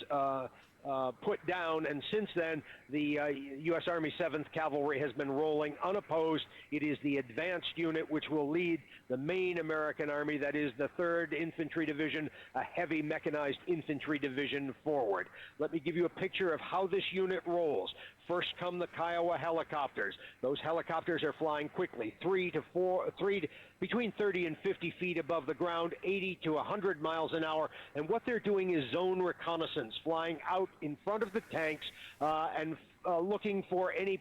put down, and since then the U.S. Army 7th Cavalry has been rolling unopposed. It is the advanced unit which will lead the main American Army, that is the 3rd Infantry Division, a heavy mechanized infantry division, forward. Let me give you a picture of how this unit rolls. First come the Kiowa helicopters. Those helicopters are flying quickly, between 30 and 50 feet above the ground, 80 to 100 miles an hour, and what they're doing is zone reconnaissance, flying out in front of the tanks and looking for any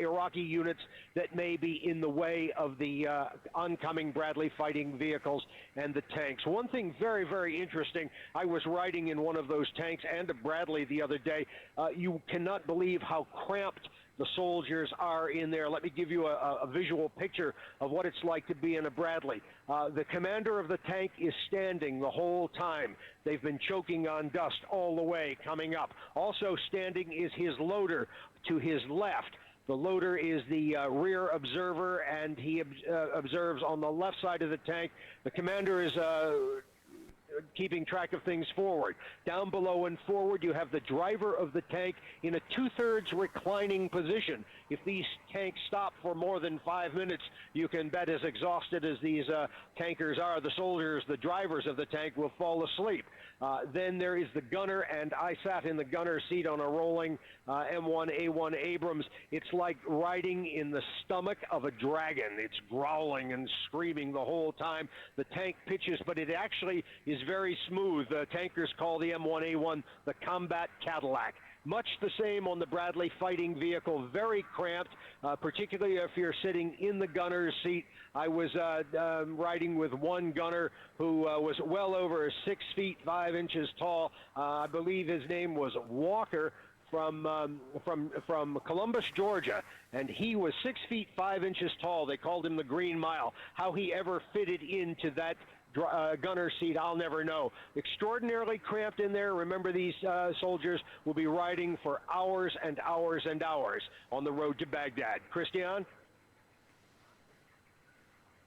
Iraqi units that may be in the way of the oncoming Bradley fighting vehicles and the tanks. One thing very, very interesting, I was riding in one of those tanks and a Bradley the other day. You cannot believe how cramped the soldiers are in there. Let me give you a visual picture of what it's like to be in a Bradley. The commander of the tank is standing the whole time. They've been choking on dust all the way coming up. Also standing is his loader to his left. The loader is the rear observer, and he observes on the left side of the tank. The commander is keeping track of things forward. Down below and forward, you have the driver of the tank in a 2/3 reclining position. If these tanks stop for more than 5 minutes, you can bet as exhausted as these tankers are, the soldiers, the drivers of the tank will fall asleep. Then there is the gunner, and I sat in the gunner seat on a rolling M1A1 Abrams. It's like riding in the stomach of a dragon. It's growling and screaming the whole time. The tank pitches, but it actually is very smooth. Tankers call the M1A1 the combat Cadillac. Much the same on the Bradley fighting vehicle, very cramped, particularly if you're sitting in the gunner's seat. I was riding with one gunner who was well over 6 feet 5 inches tall. I believe his name was Walker from Columbus, Georgia, and he was 6 feet 5 inches tall. They called him the Green Mile. How he ever fitted into that gunner seat, I'll never know. Extraordinarily cramped in there. Remember, these soldiers will be riding for hours and hours and hours on the road to Baghdad. Christian?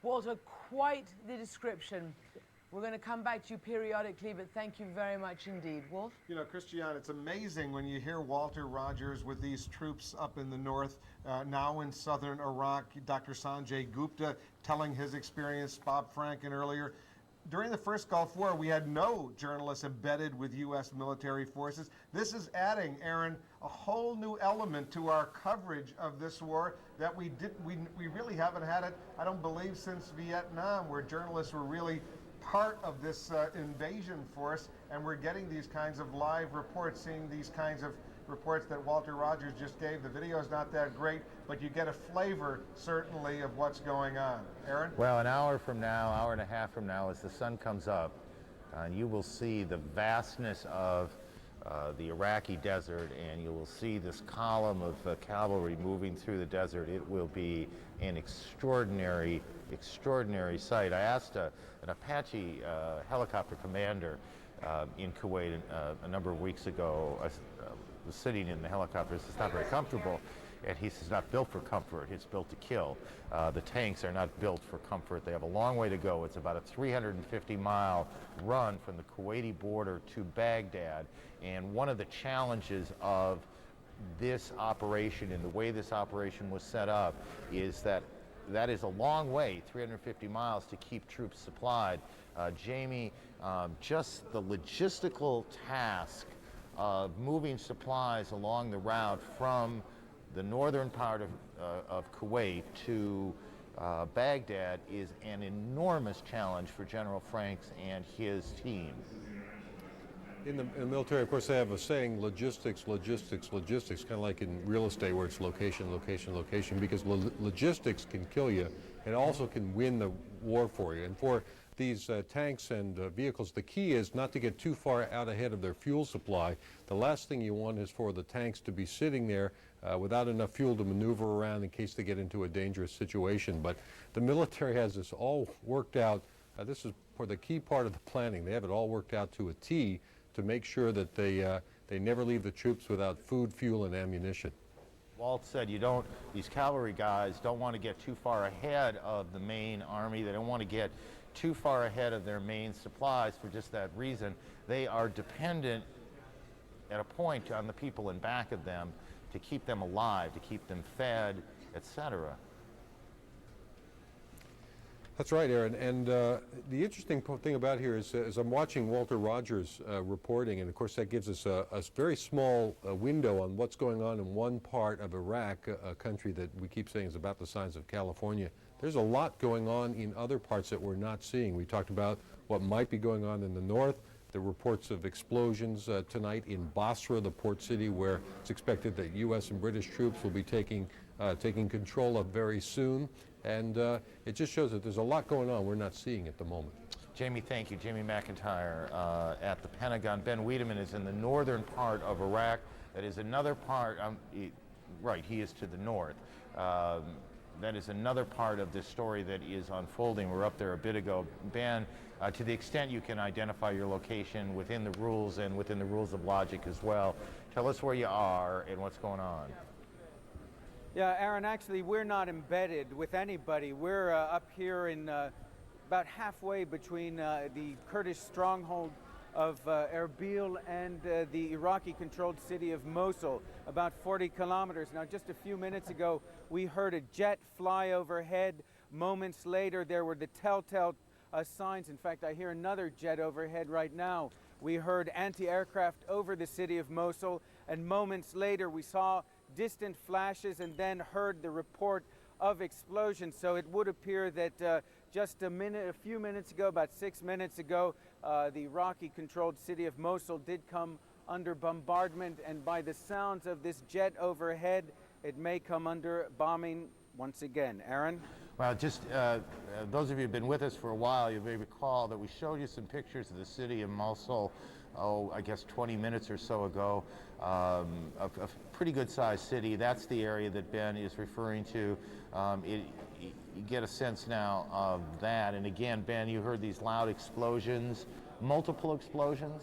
Walter, quite the description. We're going to come back to you periodically, but thank you very much indeed. Wolf? You know, Christian, it's amazing when you hear Walter Rogers with these troops up in the north, now in southern Iraq, Dr. Sanjay Gupta telling his experience, Bob Franken earlier. During the first Gulf War, we had no journalists embedded with U.S. military forces. This is adding, Aaron, a whole new element to our coverage of this war that we really haven't had it, I don't believe, since Vietnam, where journalists were really part of this invasion force, and we're getting these kinds of live reports, seeing these kinds of reports that Walter Rogers just gave. The video's not that great, but you get a flavor, certainly, of what's going on. Aaron? Well, an hour from now, hour and a half from now, as the sun comes up, you will see the vastness of the Iraqi desert, and you will see this column of cavalry moving through the desert. It will be an extraordinary sight. I asked an Apache helicopter commander in Kuwait a number of weeks ago. I was sitting in the helicopter. It's not very comfortable, and he says, it's not built for comfort, it's built to kill. The tanks are not built for comfort. They have a long way to go. It's about a 350-mile run from the Kuwaiti border to Baghdad, and one of the challenges of this operation and the way this operation was set up is that is a long way, 350 miles, to keep troops supplied. Jamie, just the logistical task of moving supplies along the route from the northern part of Kuwait to Baghdad is an enormous challenge for General Franks and his team. In the military, of course, they have a saying, logistics, logistics, logistics, kind of like in real estate where it's location, location, location, because logistics can kill you and also can win the war for you. And for these tanks and vehicles, the key is not to get too far out ahead of their fuel supply. The last thing you want is for the tanks to be sitting there without enough fuel to maneuver around in case they get into a dangerous situation. But the military has this all worked out. This is for the key part of the planning. They have it all worked out to a T to make sure that they never leave the troops without food, fuel, and ammunition. Walt said these cavalry guys don't want to get too far ahead of the main army. They don't want to get too far ahead of their main supplies for just that reason. They are dependent at a point on the people in back of them to keep them alive, to keep them fed, etc. That's right, Aaron. And the interesting thing about here is, as I'm watching Walter Rogers reporting, and of course that gives us a very small window on what's going on in one part of Iraq, a country that we keep saying is about the size of California. There's a lot going on in other parts that we're not seeing. We talked about what might be going on in the north. The reports of explosions tonight in Basra, the port city, where it's expected that U.S. and British troops will be taking control of very soon. And it just shows that there's a lot going on we're not seeing at the moment. Jamie, thank you. Jamie McIntyre at the Pentagon. Ben Wiedemann is in the northern part of Iraq. That is another part, right, he is to the north. That is another part of this story that is unfolding. We were up there a bit ago. Ben, to the extent you can identify your location within the rules and within the rules of logic as well, tell us where you are and what's going on. Yeah, Aaron, actually, we're not embedded with anybody. We're up here in about halfway between the Kurdish stronghold of Erbil and the Iraqi-controlled city of Mosul, about 40 kilometers. Now, just a few minutes ago, we heard a jet fly overhead. Moments later, there were the telltale signs. In fact, I hear another jet overhead right now. We heard anti-aircraft over the city of Mosul, and moments later, we saw distant flashes and then heard the report of explosions. So it would appear that just a few minutes ago, about 6 minutes ago, the Iraqi-controlled city of Mosul did come under bombardment, and by the sounds of this jet overhead, it may come under bombing once again. Aaron? Well, just those of you who have been with us for a while, you may recall that we showed you some pictures of the city of Mosul, I guess 20 minutes or so ago. A pretty good sized city. That's the area that Ben is referring to. you get a sense now of that. And again, Ben, you heard these loud explosions, multiple explosions?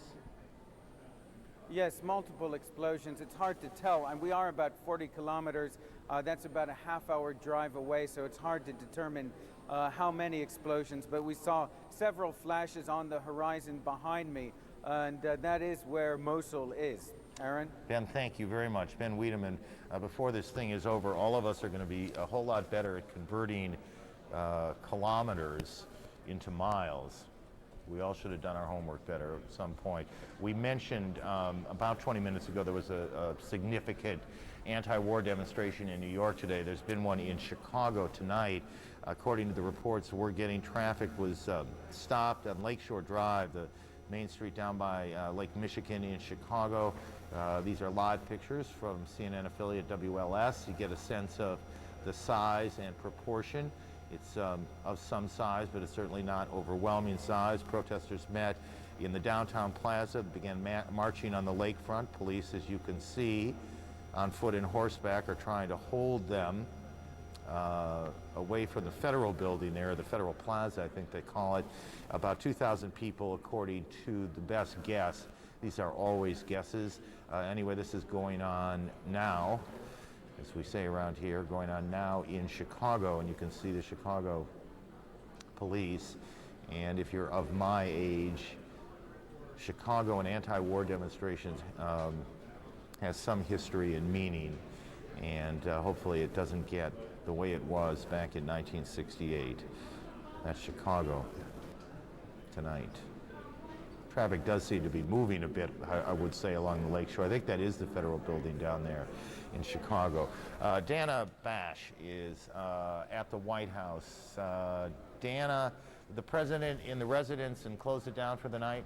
Yes, multiple explosions. It's hard to tell, and we are about 40 kilometers. That's about a half-hour drive away, so it's hard to determine how many explosions. But we saw several flashes on the horizon behind me, and that is where Mosul is. Aaron? Ben, thank you very much. Ben Wiedemann, before this thing is over, all of us are going to be a whole lot better at converting kilometers into miles. We all should have done our homework better at some point. We mentioned about 20 minutes ago there was a significant anti-war demonstration in New York today. There's been one in Chicago tonight. According to the reports we're getting, traffic was stopped on Lakeshore Drive, the main street down by Lake Michigan in Chicago. These are live pictures from CNN affiliate WLS. You get a sense of the size and proportion. It's of some size, but it's certainly not overwhelming size. Protesters met in the downtown plaza, began marching on the lakefront. Police, as you can see, on foot and horseback, are trying to hold them away from the federal building there, the federal plaza, I think they call it. About 2,000 people, according to the best guess. These are always guesses. Anyway, this is going on now, as we say around here, going on now in Chicago, and you can see the Chicago police. And if you're of my age, Chicago and anti-war demonstrations has some history and meaning, and hopefully it doesn't get the way it was back in 1968. That's Chicago tonight. Traffic does seem to be moving a bit, I would say, along the lakeshore. I think that is the federal building down there in Chicago. Dana Bash is at the White House. Dana, the president in the residence and closed it down for the night?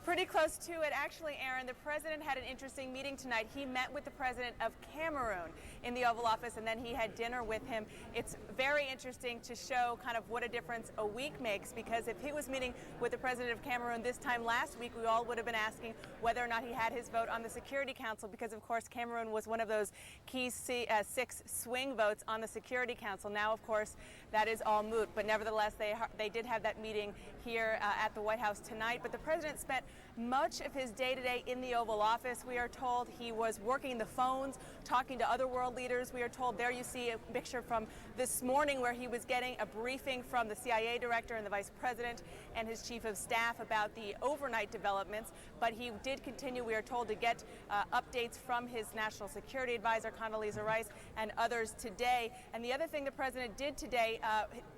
Pretty close to it. Actually, Aaron, the president had an interesting meeting tonight. He met with the president of Cameroon in the Oval Office, and then he had dinner with him. It's very interesting to show kind of what a difference a week makes, because if he was meeting with the president of Cameroon this time last week, we all would have been asking whether or not he had his vote on the Security Council, because, of course, Cameroon was one of those key 6 swing votes on the Security Council. Now, of course, that is all moot, but nevertheless, they did have that meeting here at the White House tonight. But the president spent much of his day-to-day in the Oval Office. We are told he was working the phones, talking to other world leaders. We are told there you see a picture from this morning where he was getting a briefing from the CIA director and the vice president and his chief of staff about the overnight developments. But he did continue, we are told, to get updates from his national security advisor, Condoleezza Rice, and others today. And the other thing the president did today,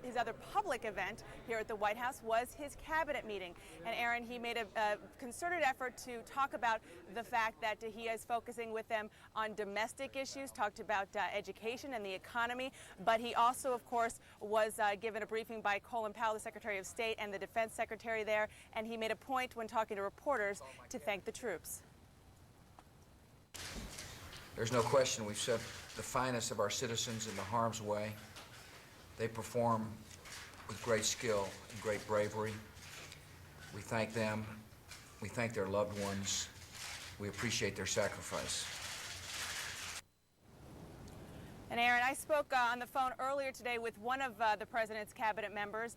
his other public event here at the White House, was his cabinet meeting. And Aaron, he made a concerted effort to talk about the fact that he is focusing with them on domestic issues, talked about education and the economy, but he also, of course, was given a briefing by Colin Powell, the Secretary of State, and the Defense Secretary there, and he made a point when talking to reporters to thank the troops. There's no question we've set the finest of our citizens into harm's way. They perform with great skill and great bravery. We thank them. We thank their loved ones. We appreciate their sacrifice. And Aaron, I spoke on the phone earlier today with one of the president's cabinet members,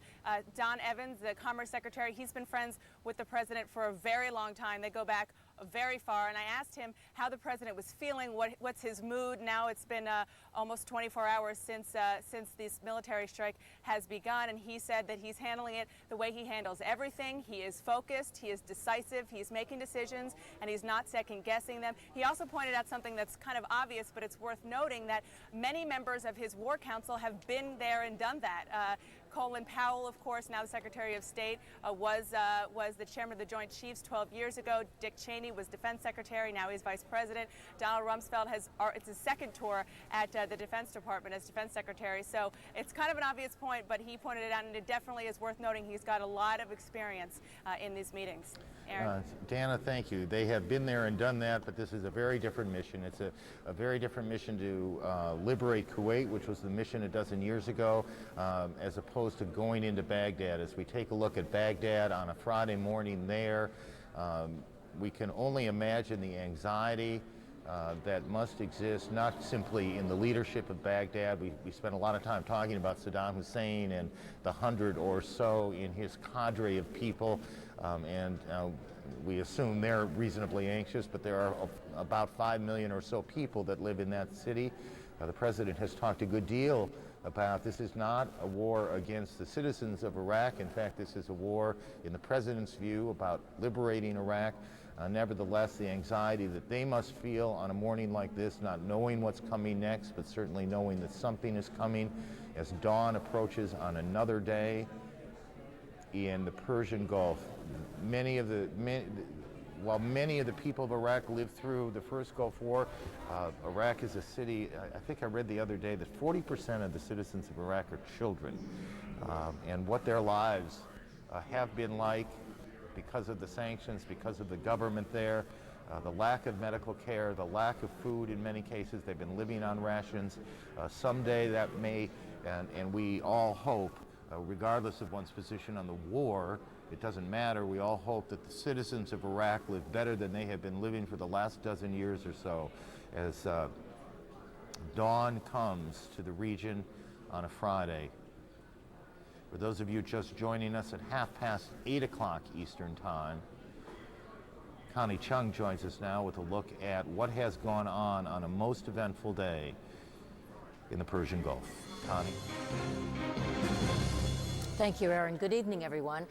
Don Evans, the Commerce Secretary. He's been friends with the president for a very long time. They go back very far, and I asked him how the president was feeling, what's his mood. Now it's been almost 24 hours since this military strike has begun, and he said that he's handling it the way he handles everything. He is focused, he is decisive, he's making decisions, and he's not second-guessing them. He also pointed out something that's kind of obvious, but it's worth noting, that many members of his war council have been there and done that. Colin Powell, of course, now the Secretary of State, was the chairman of the Joint Chiefs 12 years ago. Dick Cheney was Defense Secretary, now he's Vice President. Donald Rumsfeld it's his second tour at the Defense Department as Defense Secretary. So it's kind of an obvious point, but he pointed it out, and it definitely is worth noting he's got a lot of experience in these meetings. Aaron? Dana, thank you. They have been there and done that, but this is a very different mission. It's a very different mission to liberate Kuwait, which was the mission a dozen years ago, as opposed to going into Baghdad. As we take a look at Baghdad on a Friday morning there, we can only imagine the anxiety that must exist, not simply in the leadership of Baghdad. We spent a lot of time talking about Saddam Hussein and the 100 or so in his cadre of people, and we assume they're reasonably anxious, but there are about 5 million or so people that live in that city. The president has talked a good deal about this is not a war against the citizens of Iraq. In fact, this is a war, in the president's view, about liberating Iraq. Nevertheless, the anxiety that they must feel on a morning like this, not knowing what's coming next, but certainly knowing that something is coming as dawn approaches on another day in the Persian Gulf. While many of the people of Iraq lived through the first Gulf War, Iraq is a city, I think I read the other day that 40% of the citizens of Iraq are children. And what their lives have been like because of the sanctions, because of the government there, the lack of medical care, the lack of food in many cases. They've been living on rations. Someday that may, and we all hope, regardless of one's position on the war, it doesn't matter. We all hope that the citizens of Iraq live better than they have been living for the last dozen years or so, as dawn comes to the region on a Friday. For those of you just joining us at 8:30 Eastern Time, Connie Chung joins us now with a look at what has gone on a most eventful day in the Persian Gulf. Connie. Thank you, Aaron. Good evening, everyone.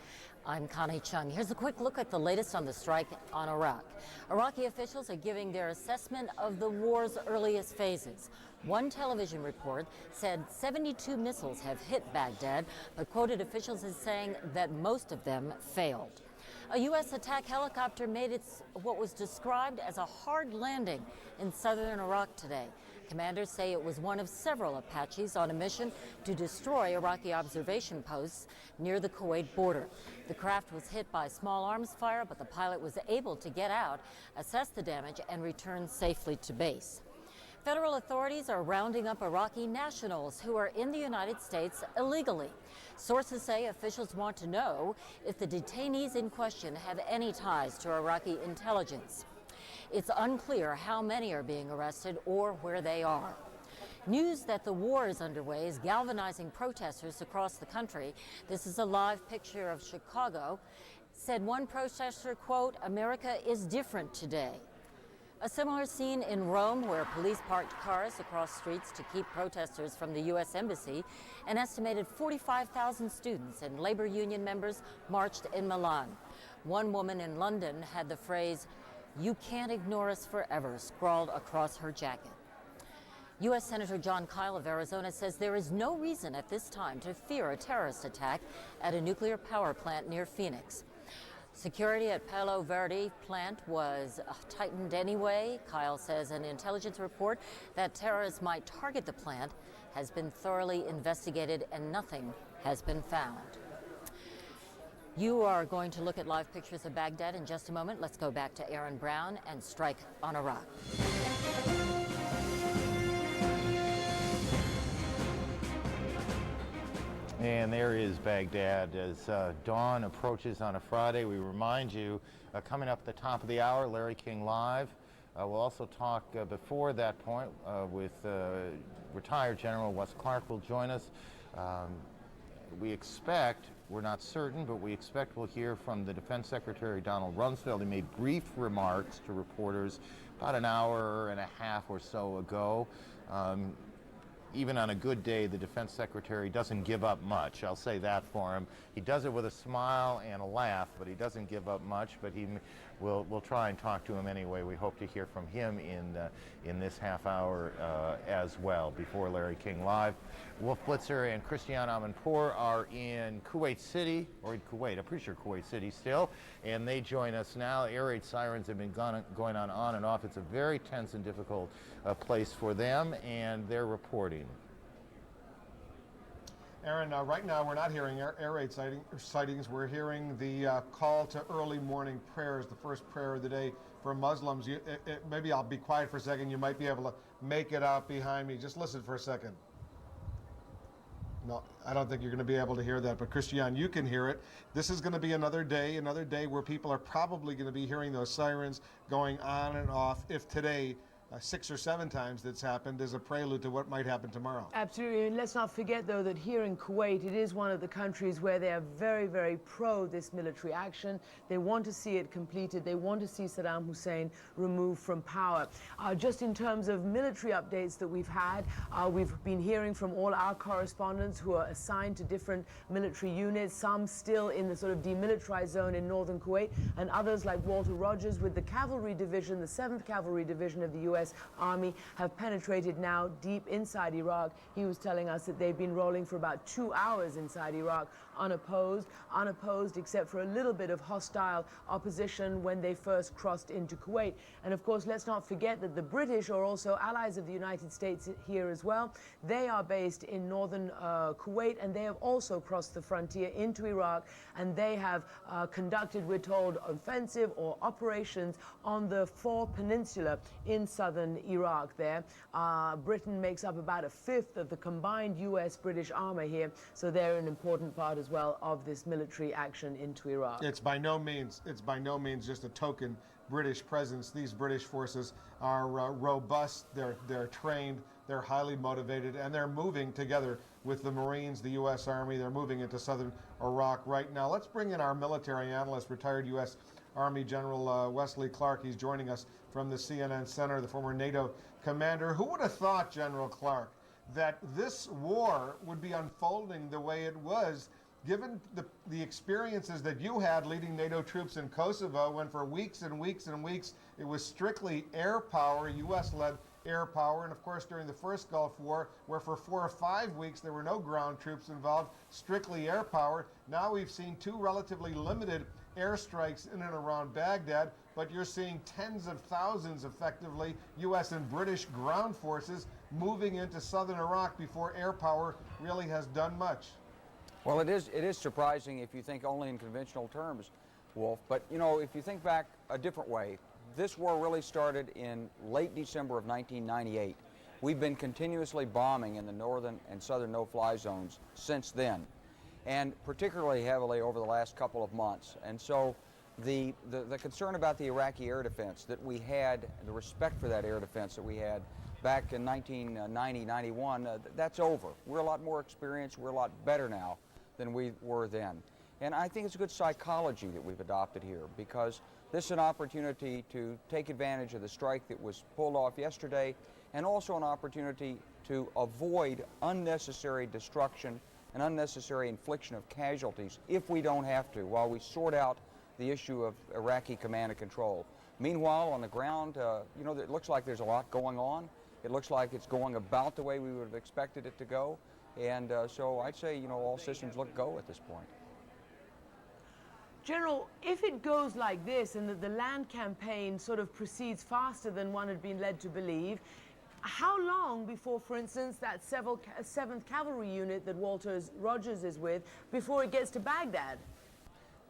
I'm Connie Chung. Here's a quick look at the latest on the strike on Iraq. Iraqi officials are giving their assessment of the war's earliest phases. One television report said 72 missiles have hit Baghdad, but quoted officials as saying that most of them failed. A U.S. attack helicopter made what was described as a hard landing in southern Iraq today. Commanders say it was one of several Apaches on a mission to destroy Iraqi observation posts near the Kuwait border. The craft was hit by small arms fire, but the pilot was able to get out, assess the damage, and return safely to base. Federal authorities are rounding up Iraqi nationals who are in the United States illegally. Sources say officials want to know if the detainees in question have any ties to Iraqi intelligence. It's unclear how many are being arrested or where they are. News that the war is underway is galvanizing protesters across the country. This is a live picture of Chicago. Said one protester, quote, "America is different today." A similar scene in Rome, where police parked cars across streets to keep protesters from the U.S. Embassy. An estimated 45,000 students and labor union members marched in Milan. One woman in London had the phrase, "You can't ignore us forever," scrawled across her jacket. U.S. Senator John Kyle of Arizona says there is no reason at this time to fear a terrorist attack at a nuclear power plant near Phoenix. Security at Palo Verde plant was tightened anyway. Kyle says an intelligence report that terrorists might target the plant has been thoroughly investigated and nothing has been found. You are going to look at live pictures of Baghdad in just a moment. Let's go back to Aaron Brown and strike on Iraq. And there is Baghdad as dawn approaches on a Friday. We remind you, coming up at the top of the hour, Larry King Live. We'll also talk before that point with retired General Wes Clark will join us. We expect, we're not certain, but we expect we'll hear from the Defense Secretary Donald Rumsfeld. He made brief remarks to reporters about an hour and a half or so ago. Even on a good day, the Defense Secretary doesn't give up much. I'll say that for him. He does it with a smile and a laugh, but he doesn't give up much. But we'll try and talk to him anyway. We hope to hear from him in this half hour as well before Larry King Live. Wolf Blitzer and Christiane Amanpour are in Kuwait City, or in Kuwait, I'm pretty sure Kuwait City still, and they join us now. Air raid sirens have been going on and off. It's a very tense and difficult place for them, and they're reporting. Aaron, right now we're not hearing air raid sightings. We're hearing the call to early morning prayers, the first prayer of the day for Muslims. Maybe I'll be quiet for a second. You might be able to make it out behind me. Just listen for a second. No, I don't think you're going to be able to hear that, but Christiane, you can hear it. This is going to be another day where people are probably going to be hearing those sirens going on and off if today 6 or 7 times that's happened as a prelude to what might happen tomorrow. Absolutely, and let's not forget, though, that here in Kuwait, it is one of the countries where they are very, very pro this military action. They want to see it completed. They want to see Saddam Hussein removed from power. Just in terms of military updates that we've had, we've been hearing from all our correspondents who are assigned to different military units, some still in the sort of demilitarized zone in northern Kuwait, and others like Walter Rogers with the Cavalry Division, the 7th Cavalry Division of the U.S. Army, have penetrated now deep inside Iraq. He was telling us that they've been rolling for about 2 hours inside Iraq, unopposed except for a little bit of hostile opposition when they first crossed into Kuwait. And of course, let's not forget that the British are also allies of the United States here as well. They are based in northern Kuwait, and they have also crossed the frontier into Iraq, and they have conducted, we're told, offensive or operations on the Four Peninsula in southern Iraq there. Britain makes up about 1/5 of the combined US-British armor here, so they're an important part as well of this military action into Iraq. It's by no means just a token British presence. These British forces are robust, they're trained, they're highly motivated, and they're moving together with the Marines, the U.S. Army. They're moving into southern Iraq right now. Let's bring in our military analyst, retired U.S. Army General Wesley Clark. He's joining us from the CNN Center, the former NATO commander. Who would have thought, General Clark, that this war would be unfolding the way it was, given the experiences that you had leading NATO troops in Kosovo, when for weeks and weeks and weeks it was strictly air power, U.S.-led air power, and of course during the first Gulf War, where for 4 or 5 weeks there were no ground troops involved, strictly air power. Now we've seen 2 relatively limited airstrikes in and around Baghdad, but you're seeing tens of thousands, effectively, U.S. and British ground forces moving into southern Iraq before air power really has done much. Well, it is surprising if you think only in conventional terms, Wolf. But, you know, if you think back a different way, this war really started in late December of 1998. We've been continuously bombing in the northern and southern no-fly zones since then, and particularly heavily over the last couple of months. And so the concern about the Iraqi air defense that we had, the respect for that air defense that we had back in 1990-91, that's over. We're a lot more experienced, we're a lot better now than we were then. And I think it's a good psychology that we've adopted here, because this is an opportunity to take advantage of the strike that was pulled off yesterday, and also an opportunity to avoid unnecessary destruction and unnecessary infliction of casualties if we don't have to, while we sort out the issue of Iraqi command and control. Meanwhile, on the ground, you know, it looks like there's a lot going on. It looks like it's going about the way we would have expected it to go. And so I'd say, you know, all systems look go at this point. General, if it goes like this and that the land campaign sort of proceeds faster than one had been led to believe, how long before, for instance, that 7th Cavalry unit that Walter Rogers is with, before it gets to Baghdad?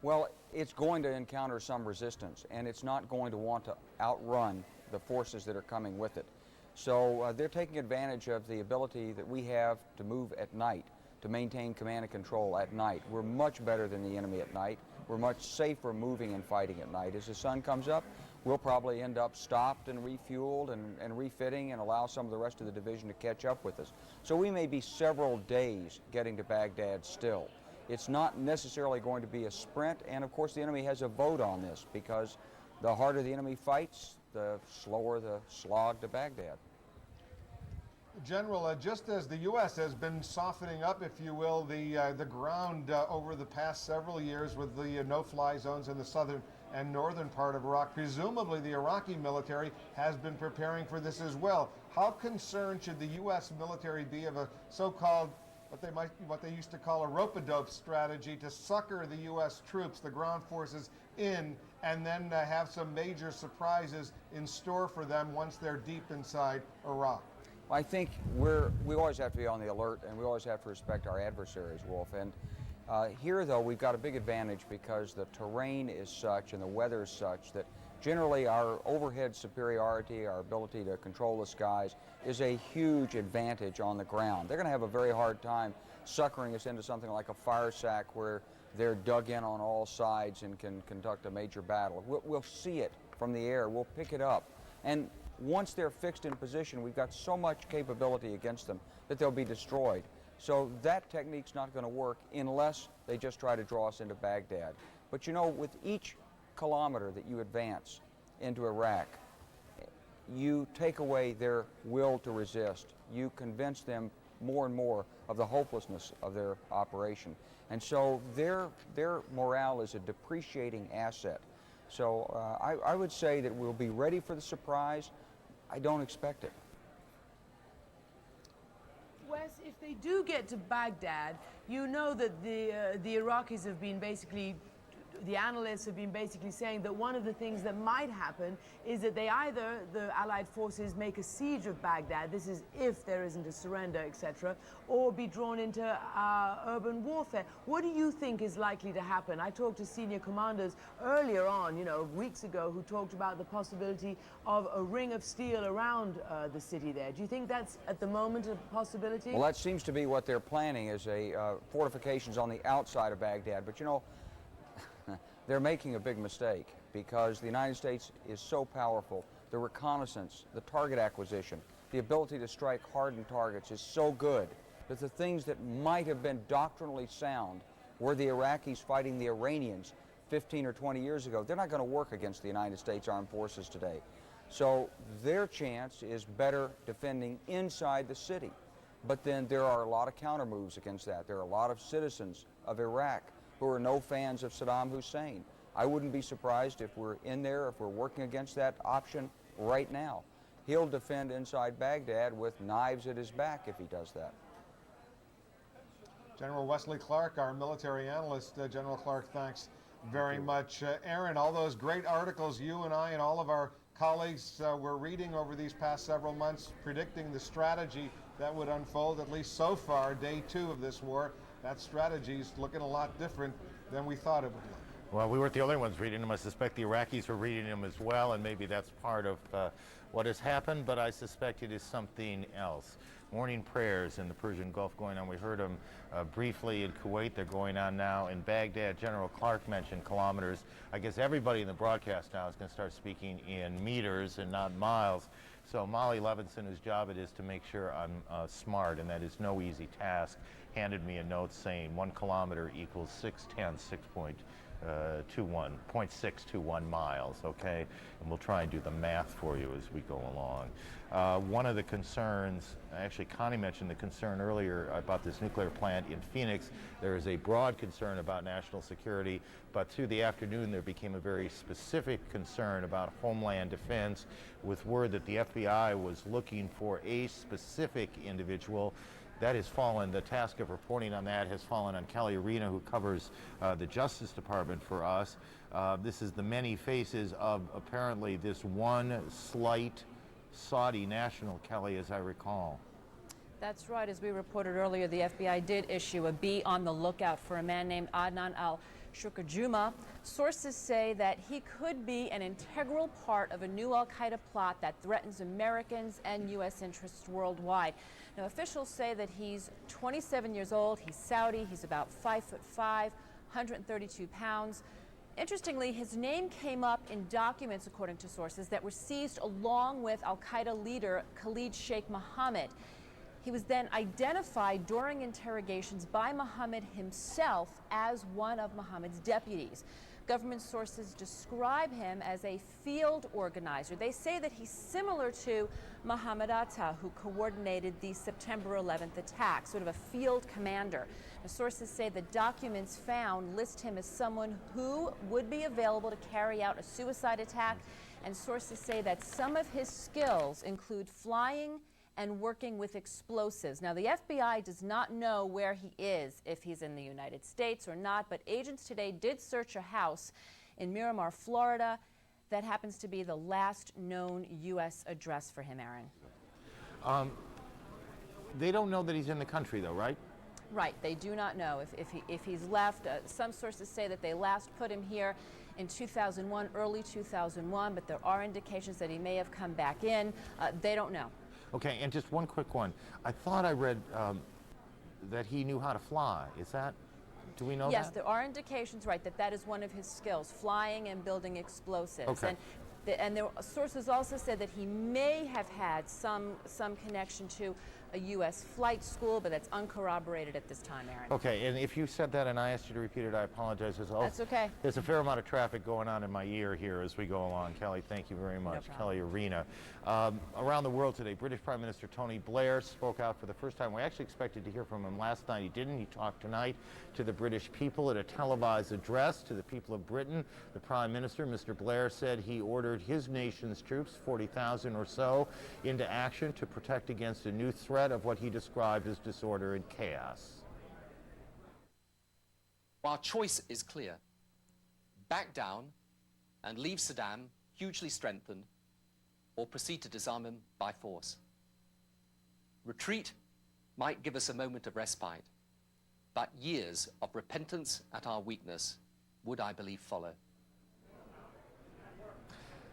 Well, it's going to encounter some resistance, and it's not going to want to outrun the forces that are coming with it. So they're taking advantage of the ability that we have to move at night, to maintain command and control at night. We're much better than the enemy at night. We're much safer moving and fighting at night. As the sun comes up, we'll probably end up stopped and refueled and refitting, and allow some of the rest of the division to catch up with us. So we may be several days getting to Baghdad still. It's not necessarily going to be a sprint, and of course the enemy has a vote on this, because the harder the enemy fights, the slower the slog to Baghdad. General, just as the U.S. has been softening up, if you will, the ground over the past several years with the no-fly zones in the southern and northern part of Iraq, presumably the Iraqi military has been preparing for this as well. How concerned should the U.S. military be of a so-called, what they used to call a rope-a-dope strategy, to sucker the U.S. troops, the ground forces, in, and then have some major surprises in store for them once they're deep inside Iraq? I think we always have to be on the alert, and we always have to respect our adversaries, Wolf. And here, though, we've got a big advantage, because the terrain is such and the weather is such that generally our overhead superiority, our ability to control the skies, is a huge advantage on the ground. They're going to have a very hard time suckering us into something like a fire sack where they're dug in on all sides and can conduct a major battle. We'll see it from the air. We'll pick it up. And once they're fixed in position, we've got so much capability against them that they'll be destroyed. So that technique's not going to work unless they just try to draw us into Baghdad. But you know, with each kilometer that you advance into Iraq, you take away their will to resist. You convince them more and more of the hopelessness of their operation. And so their morale is a depreciating asset. So I would say that we'll be ready for the surprise. I don't expect it. Wes, if they do get to Baghdad, you know that the Iraqis have been basically, the analysts have been basically saying that one of the things that might happen is that they either, the Allied forces, make a siege of Baghdad, this is if there isn't a surrender, etc., or be drawn into urban warfare. What do you think is likely to happen? I talked to senior commanders earlier on, you know, weeks ago, who talked about the possibility of a ring of steel around the city there. Do you think that's, at the moment, a possibility? Well, that seems to be what they're planning, is fortifications on the outside of Baghdad. But you know, they're making a big mistake, because the United States is so powerful. The reconnaissance, the target acquisition, the ability to strike hardened targets is so good that the things that might have been doctrinally sound, were the Iraqis fighting the Iranians 15 or 20 years ago, they're not going to work against the United States Armed Forces today. So their chance is better defending inside the city. But then there are a lot of counter moves against that. There are a lot of citizens of Iraq who are no fans of Saddam Hussein. I wouldn't be surprised if we're in there, if we're working against that option right now. He'll defend inside Baghdad with knives at his back if he does that. General Wesley Clark, our military analyst. General Clark, thanks very much. Aaron, all those great articles you and I and all of our colleagues were reading over these past several months, predicting the strategy that would unfold, at least so far, day 2 of this war. That strategy's looking a lot different than we thought it would look. Well, we weren't the only ones reading them. I suspect the Iraqis were reading them as well, and maybe that's part of what has happened, but I suspect it is something else. Morning prayers in the Persian Gulf going on. We heard them briefly in Kuwait. They're going on now in Baghdad. General Clark mentioned kilometers. I guess everybody in the broadcast now is going to start speaking in meters and not miles. So Molly Levinson, whose job it is to make sure I'm smart, and that is no easy task, handed me a note saying 1 kilometer equals 0.621 miles, okay? And we'll try and do the math for you as we go along. One of the concerns, actually Connie mentioned the concern earlier about this nuclear plant in Phoenix. There is a broad concern about national security, but through the afternoon there became a very specific concern about homeland defense, with word that the FBI was looking for a specific individual. That has fallen, the task of reporting on that has fallen on Kelly Arena, who covers the Justice Department for us. This is the many faces of apparently this one slight Saudi national, Kelly, as I recall. That's right. As we reported earlier, the FBI did issue a be on the lookout for a man named Adnan al-Shukrajuma. Sources say that he could be an integral part of a new al-Qaeda plot that threatens Americans and U.S. interests worldwide. Now, officials say that he's 27 years old, he's Saudi, he's about 5'5", 132 pounds. Interestingly, his name came up in documents, according to sources, that were seized along with al-Qaeda leader Khalid Sheikh Mohammed. He was then identified during interrogations by Mohammed himself as one of Mohammed's deputies. Government sources describe him as a field organizer. They say that he's similar to Mohammed Atta, who coordinated the September 11th attack, sort of a field commander. The sources say the documents found list him as someone who would be available to carry out a suicide attack, and sources say that some of his skills include flying and working with explosives. Now, the FBI does not know where he is, if he's in the United States or not, but agents today did search a house in Miramar, Florida. That happens to be the last known U.S. address for him, Aaron. They don't know that he's in the country, though, right? Right, they do not know if he's left. Some sources say that they last put him here in 2001, early 2001, but there are indications that he may have come back in. They don't know. Okay, and just one quick one. I thought I read that he knew how to fly. Is that, do we know that? Yes, there are indications, right, that is one of his skills, flying and building explosives. Okay. And And sources also said that he may have had some connection to a U.S. flight school, but that's uncorroborated at this time, Aaron. Okay, and if you said that and I asked you to repeat it, I apologize. That's okay. There's a fair amount of traffic going on in my ear here as we go along. Kelly, thank you very much. Kelly Arena. Around the world today, British Prime Minister Tony Blair spoke out for the first time. We actually expected to hear from him last night. He didn't. He talked tonight to the British people at a televised address to the people of Britain. The Prime Minister, Mr. Blair, said he ordered his nation's troops, 40,000 or so, into action to protect against a new threat of what he described as disorder and chaos. Our choice is clear. Back down and leave Saddam hugely strengthened, or proceed to disarm him by force. Retreat might give us a moment of respite, but years of repentance at our weakness would, I believe, follow.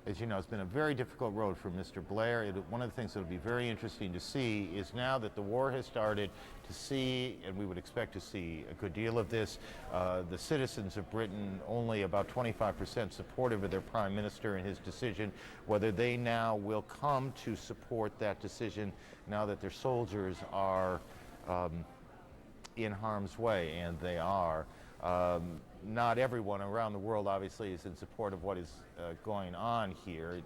As you know, it's been a very difficult road for Mr. Blair. One of the things that will be very interesting to see is now that the war has started, to see, and we would expect to see a good deal of this, the citizens of Britain only about 25% supportive of their Prime Minister and his decision, whether they now will come to support that decision now that their soldiers are in harm's way, and they are. Not everyone around the world, obviously, is in support of what is going on here.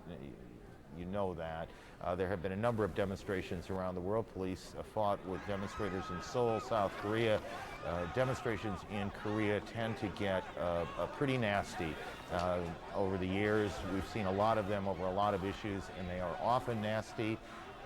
You know that. There have been a number of demonstrations around the world. Police fought with demonstrators in Seoul, South Korea. Demonstrations in Korea tend to get pretty nasty over the years. We've seen a lot of them over a lot of issues, and they are often nasty.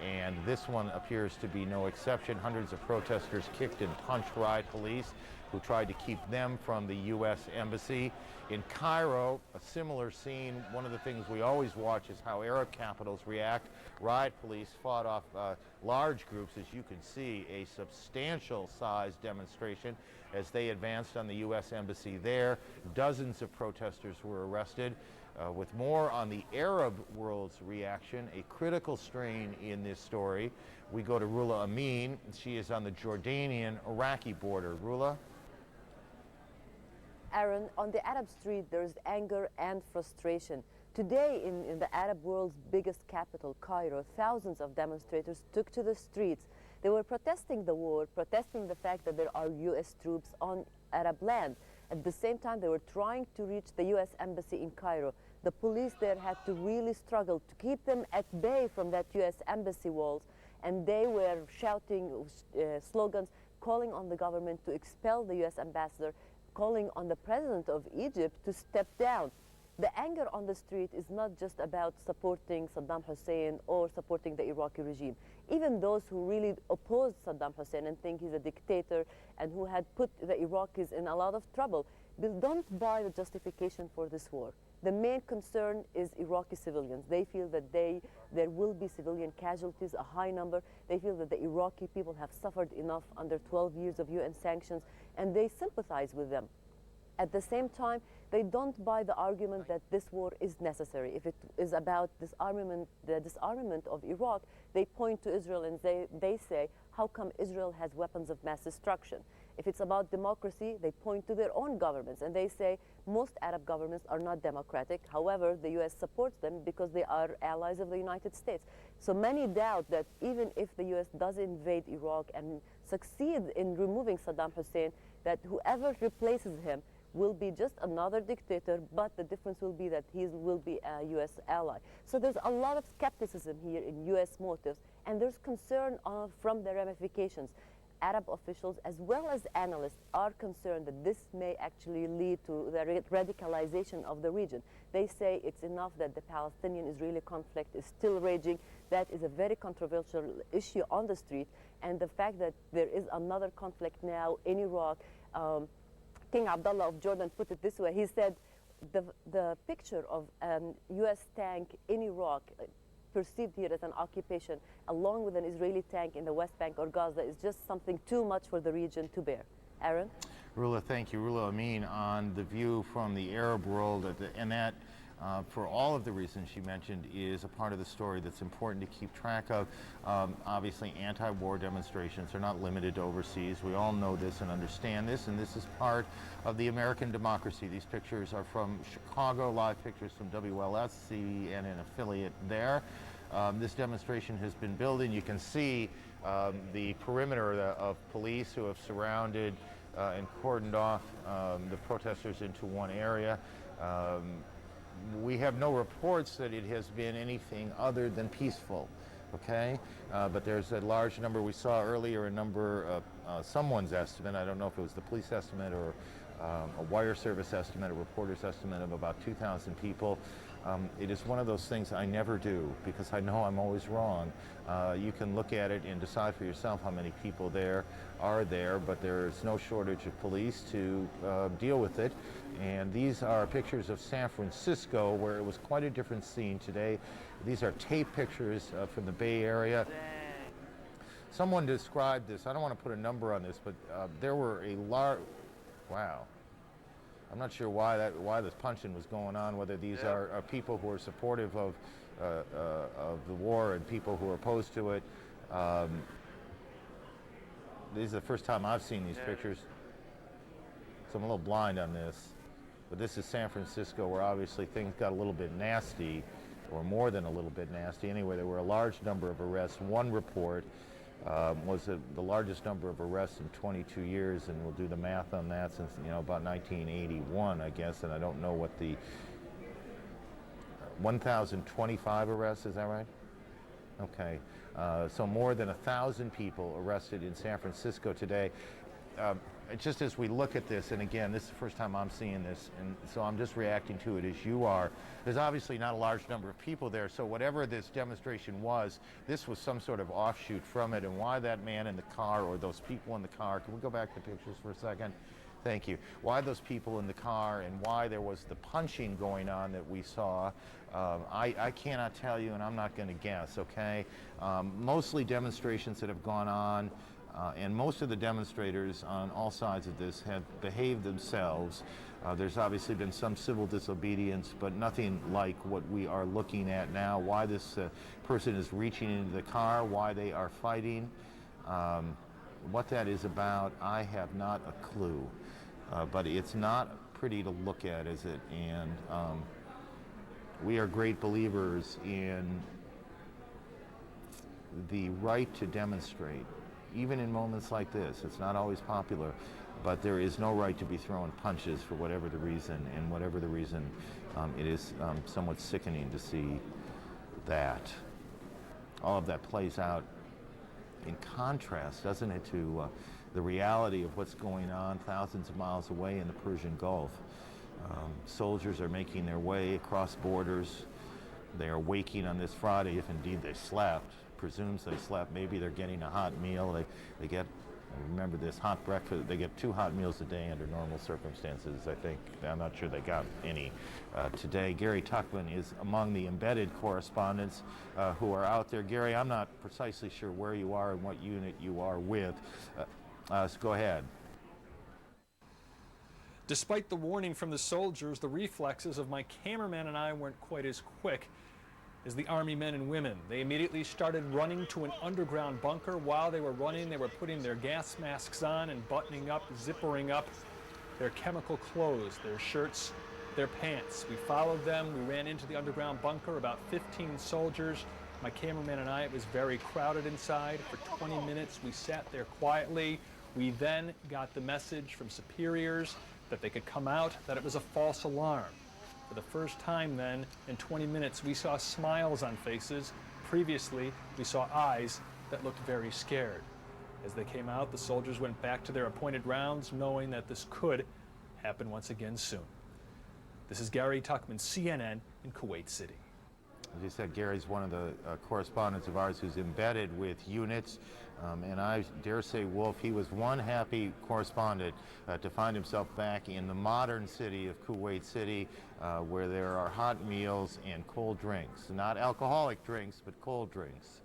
And this one appears to be no exception. Hundreds of protesters kicked and punched riot police who tried to keep them from the U.S. Embassy. In Cairo, a similar scene. One of the things we always watch is how Arab capitals react. Riot police fought off large groups, as you can see, a substantial-sized demonstration as they advanced on the U.S. Embassy there. Dozens of protesters were arrested. With more on the Arab world's reaction, a critical strain in this story, we go to Rula Amin. She is on the Jordanian-Iraqi border. Rula? Aaron, on the Arab street, there's anger and frustration. Today, in the Arab world's biggest capital, Cairo, thousands of demonstrators took to the streets. They were protesting the war, protesting the fact that there are U.S. troops on Arab land. At the same time, they were trying to reach the U.S. Embassy in Cairo. The police there had to really struggle to keep them at bay from that U.S. Embassy walls, and they were shouting slogans calling on the government to expel the U.S. ambassador, calling on the president of Egypt to step down. The anger on the street is not just about supporting Saddam Hussein or supporting the Iraqi regime. Even those who really opposed Saddam Hussein and think he's a dictator and who had put the Iraqis in a lot of trouble, they don't buy the justification for this war. The main concern is Iraqi civilians. They feel that there will be civilian casualties, a high number. They feel that the Iraqi people have suffered enough under 12 years of UN sanctions, and they sympathize with them. At the same time, they don't buy the argument that this war is necessary. If it is about disarmament, the disarmament of Iraq, they point to Israel and they say, how come Israel has weapons of mass destruction? If it's about democracy, they point to their own governments and they say most Arab governments are not democratic. However, the U.S. supports them because they are allies of the United States. So many doubt that even if the U.S. does invade Iraq and succeed in removing Saddam Hussein, that whoever replaces him will be just another dictator, but the difference will be that he will be a U.S. ally. So there's a lot of skepticism here in U.S. motives, and there's concern from the ramifications. Arab officials as well as analysts are concerned that this may actually lead to the radicalization of the region. They say it's enough that the Palestinian-Israeli conflict is still raging. That is a very controversial issue on the street, and the fact that there is another conflict now in Iraq. King Abdullah of Jordan put it this way. He said the picture of a U.S. tank in Iraq perceived here as an occupation along with an Israeli tank in the West Bank or Gaza is just something too much for the region to bear. Aaron? Rula, thank you. Rula Amin on the view from the Arab world, and that for all of the reasons she mentioned, is a part of the story that's important to keep track of. Obviously, anti-war demonstrations are not limited to overseas. We all know this and understand this, and this is part of the American democracy. These pictures are from Chicago, live pictures from WLSC and an affiliate there. This demonstration has been building. You can see the perimeter of police who have surrounded and cordoned off the protesters into one area. We have no reports that it has been anything other than peaceful, okay? But there's a large number. We saw earlier a number of someone's estimate. I don't know if it was the police estimate or a wire service estimate, a reporter's estimate of about 2,000 people. It is one of those things I never do because I know I'm always wrong. You can look at it and decide for yourself how many people there are there, but there's no shortage of police to deal with it. And these are pictures of San Francisco, where it was quite a different scene today. These are tape pictures from the Bay Area. Someone described this, I don't want to put a number on this, but there were a large, wow. I'm not sure why this punching was going on, whether these are people who are supportive of the war and people who are opposed to it. This is the first time I've seen these pictures, so I'm a little blind on this. But this is San Francisco, where obviously things got a little bit nasty, or more than a little bit nasty. Anyway, there were a large number of arrests. One report was the largest number of arrests in 22 years, and we'll do the math on that since, about 1981, I guess, and I don't know what the 1,025 arrests, is that right? Okay, so more than 1,000 people arrested in San Francisco today. Just as we look at this, and again, this is the first time I'm seeing this, and so I'm just reacting to it as you are. There's obviously not a large number of people there, so whatever this demonstration was, this was some sort of offshoot from it, and why that man in the car, or those people in the car, can we go back to pictures for a second? Thank you. Why those people in the car, and why there was the punching going on that we saw, I cannot tell you, and I'm not going to guess, okay? Mostly demonstrations that have gone on, and most of the demonstrators on all sides of this have behaved themselves. There's obviously been some civil disobedience, but nothing like what we are looking at now. Why this person is reaching into the car, why they are fighting, what that is about, I have not a clue. But it's not pretty to look at, is it? And we are great believers in the right to demonstrate. Even in moments like this, it's not always popular, but there is no right to be throwing punches for whatever the reason, and whatever the reason, it is somewhat sickening to see that. All of that plays out in contrast, doesn't it, to the reality of what's going on thousands of miles away in the Persian Gulf. Soldiers are making their way across borders. They are waking on this Friday, if indeed they slept. Presumes they slept. Maybe they're getting a hot meal. They get, remember this, hot breakfast. They get 2 hot meals a day under normal circumstances, I think. I'm not sure they got any today. Gary Tuckman is among the embedded correspondents who are out there. Gary, I'm not precisely sure where you are and what unit you are with. So go ahead. Despite the warning from the soldiers, the reflexes of my cameraman and I weren't quite as quick as the Army men and women. They immediately started running to an underground bunker. While they were running, they were putting their gas masks on and buttoning up, zippering up their chemical clothes, their shirts, their pants. We followed them. We ran into the underground bunker, about 15 soldiers. My cameraman and I, it was very crowded inside. For 20 minutes, we sat there quietly. We then got the message from superiors that they could come out, that it was a false alarm. For the first time then, in 20 minutes, we saw smiles on faces. Previously, we saw eyes that looked very scared. As they came out, the soldiers went back to their appointed rounds, knowing that this could happen once again soon. This is Gary Tuckman, CNN in Kuwait City. As you said, Gary's one of the correspondents of ours who's embedded with units. And I dare say, Wolf, he was one happy correspondent to find himself back in the modern city of Kuwait City, where there are hot meals and cold drinks. Not alcoholic drinks, but cold drinks.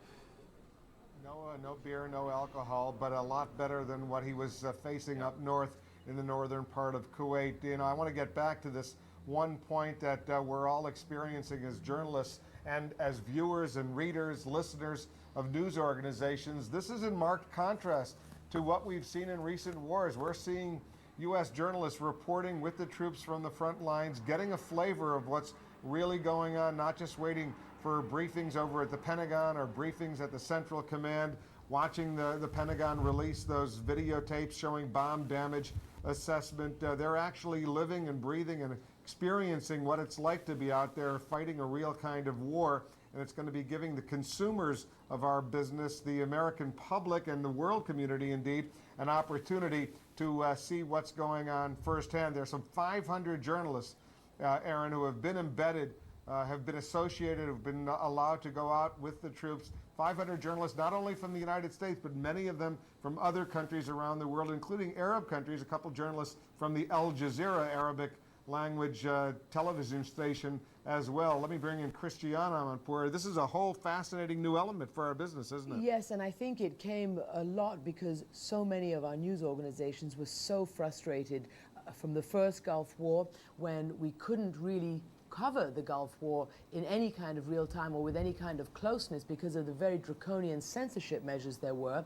No beer, no alcohol, but a lot better than what he was facing up north in the northern part of Kuwait. I want to get back to this one point that we're all experiencing as journalists and as viewers and readers, listeners of news organizations. This is in marked contrast to what we've seen in recent wars. We're seeing U.S. journalists reporting with the troops from the front lines, getting a flavor of what's really going on, not just waiting for briefings over at the Pentagon or briefings at the Central Command, watching the Pentagon release those videotapes showing bomb damage assessment. They're actually living and breathing and experiencing what it's like to be out there fighting a real kind of war. And it's going to be giving the consumers of our business, the American public and the world community indeed, an opportunity to see what's going on firsthand. There's some 500 journalists, Aaron, who have been embedded, have been associated, have been allowed to go out with the troops. 500 journalists, not only from the United States, but many of them from other countries around the world, including Arab countries. A couple journalists from the Al Jazeera Arabic language television station as well. Let me bring in Christiana Amanpour. This is a whole fascinating new element for our business, isn't it? Yes, and I think it came a lot because so many of our news organizations were so frustrated from the first Gulf War, when we couldn't really cover the Gulf War in any kind of real time or with any kind of closeness because of the very draconian censorship measures there were.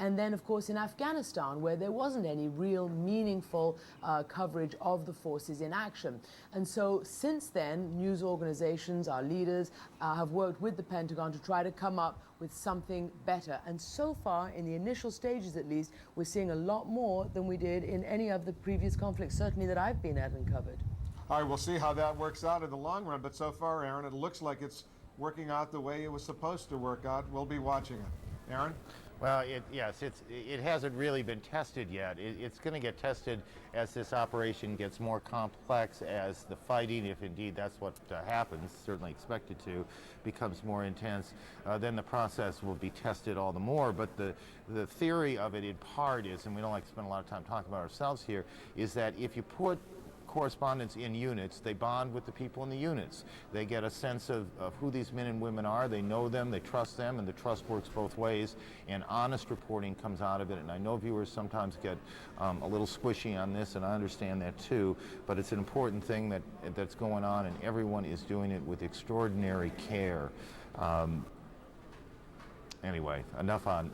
And then, of course, in Afghanistan, where there wasn't any real meaningful coverage of the forces in action. And so since then, news organizations, our leaders, have worked with the Pentagon to try to come up with something better. And so far, in the initial stages at least, we're seeing a lot more than we did in any of the previous conflicts, certainly that I've been at and covered. All right, we'll see how that works out in the long run. But so far, Aaron, it looks like it's working out the way it was supposed to work out. We'll be watching it. Aaron? Well, it hasn't really been tested yet. It's going to get tested as this operation gets more complex, as the fighting, if indeed that's what happens, certainly expected to, becomes more intense. Then the process will be tested all the more. But the theory of it in part is, and we don't like to spend a lot of time talking about ourselves here, is that if you put correspondents in units, they bond with the people in the units. They get a sense of who these men and women are. They know them, they trust them, and the trust works both ways, and honest reporting comes out of it. And I know viewers sometimes get a little squishy on this, and I understand that too, but it's an important thing that's going on, and everyone is doing it with extraordinary care. Anyway, enough on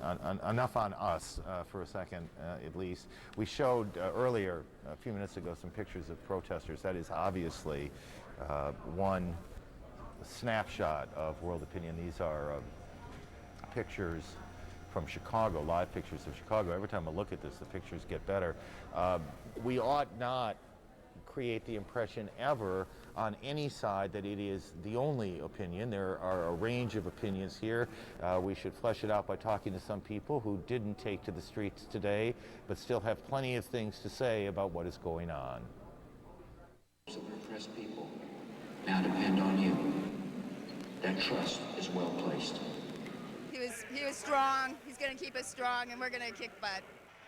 us for a second, at least. We showed earlier, a few minutes ago, some pictures of protesters. That is obviously one snapshot of world opinion. These are pictures from Chicago, live pictures of Chicago. Every time I look at this, the pictures get better. We ought not create the impression ever on any side that it is the only opinion. There are a range of opinions here. We should flesh it out by talking to some people who didn't take to the streets today, but still have plenty of things to say about what is going on. Repressed people now depend on you. That trust is well placed. He was strong. He's going to keep us strong, and we're going to kick butt.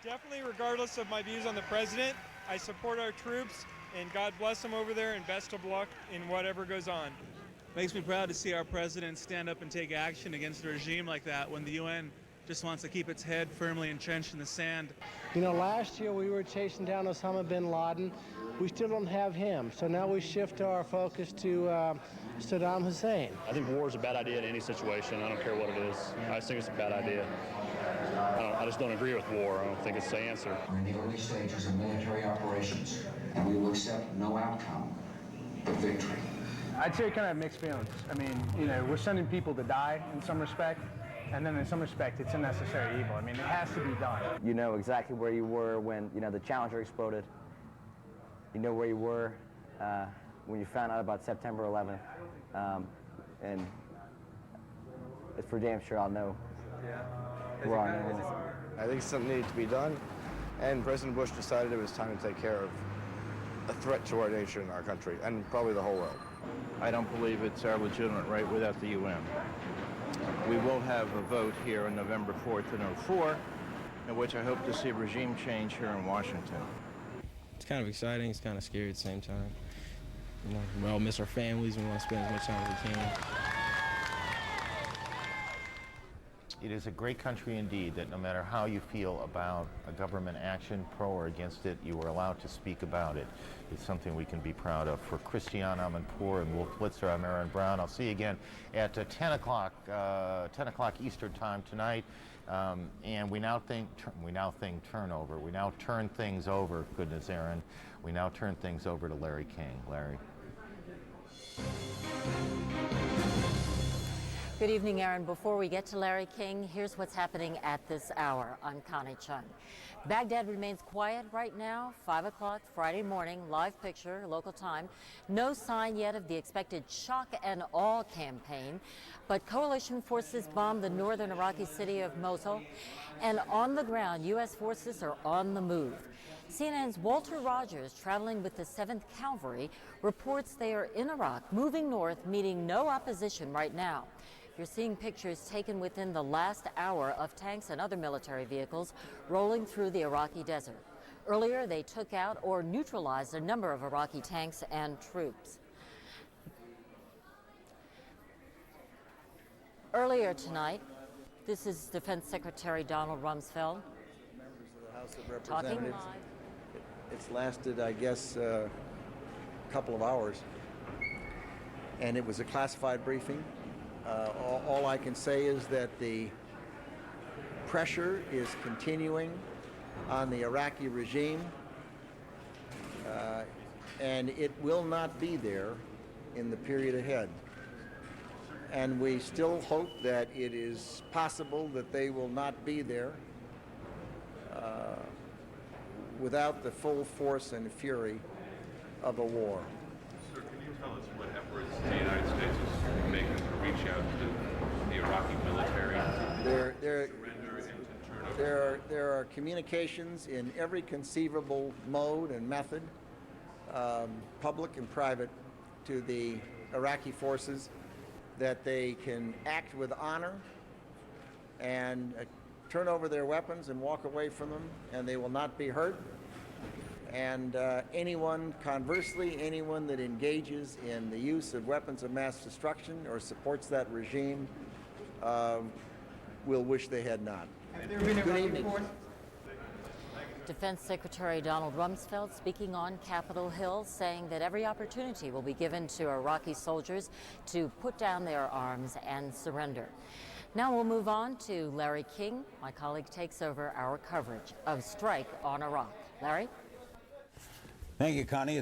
Definitely, regardless of my views on the president, I support our troops, and God bless them over there, and best of luck in whatever goes on. Makes me proud to see our president stand up and take action against a regime like that when the UN just wants to keep its head firmly entrenched in the sand. You know, last year we were chasing down Osama bin Laden. We still don't have him, so now we shift our focus to Saddam Hussein. I think war is a bad idea in any situation. I don't care what it is. I just think it's a bad idea. I just don't agree with war. I don't think it's the answer. We're in the early stages of military operations, and we will accept no outcome but victory. I'd say kind of mixed feelings. I mean, you know, we're sending people to die in some respect, and then in some respect, it's a necessary evil. I mean, it has to be done. You know exactly where you were when, you know, the Challenger exploded. You know where you were when you found out about September 11th. And it's for damn sure I'll know. Yeah. Where our name is. I think something needed to be done, and President Bush decided it was time to take care of a threat to our nation and our country, and probably the whole world. I don't believe it's our legitimate right without the UN. We will have a vote here on November 4th in 2004, in which I hope to see a regime change here in Washington. It's kind of exciting, it's kind of scary at the same time. You know, we all miss our families, we want to spend as much time as we can. It is a great country indeed, that no matter how you feel about a government action, pro or against it, you are allowed to speak about it. It's something we can be proud of. For Christiane Amanpour and Wolf Blitzer, I'm Aaron Brown. I'll see you again at 10 o'clock Eastern time tonight. And we now think turnover. We now turn things over. Goodness, Aaron. We now turn things over to Larry King. Larry. Good evening, Aaron. Before we get to Larry King, here's what's happening at this hour. I'm Connie Chung. Baghdad remains quiet right now, 5 o'clock Friday morning, live picture, local time. No sign yet of the expected shock and awe campaign, but coalition forces bombed the northern Iraqi city of Mosul, and on the ground, U.S. forces are on the move. CNN's Walter Rogers, traveling with the 7th Cavalry, reports they are in Iraq, moving north, meeting no opposition right now. You're seeing pictures taken within the last hour of tanks and other military vehicles rolling through the Iraqi desert. Earlier, they took out or neutralized a number of Iraqi tanks and troops. Earlier tonight, this is Defense Secretary Donald Rumsfeld talking live. It's lasted, I guess, a couple of hours, and it was a classified briefing. All I can say is that the pressure is continuing on the Iraqi regime, and it will not be there in the period ahead. And we still hope that it is possible that they will not be there without the full force and fury of a war. Sir, can you tell us what efforts the United States is making to reach out to the Iraqi military? There are communications in every conceivable mode and method, public and private, to the Iraqi forces, that they can act with honor and turn over their weapons and walk away from them, and they will not be hurt. And conversely, anyone that engages in the use of weapons of mass destruction or supports that regime will wish they had not. Good evening. Defense Secretary Donald Rumsfeld speaking on Capitol Hill, saying that every opportunity will be given to Iraqi soldiers to put down their arms and surrender. Now we'll move on to Larry King. My colleague takes over our coverage of Strike on Iraq. Larry? Thank you, Connie.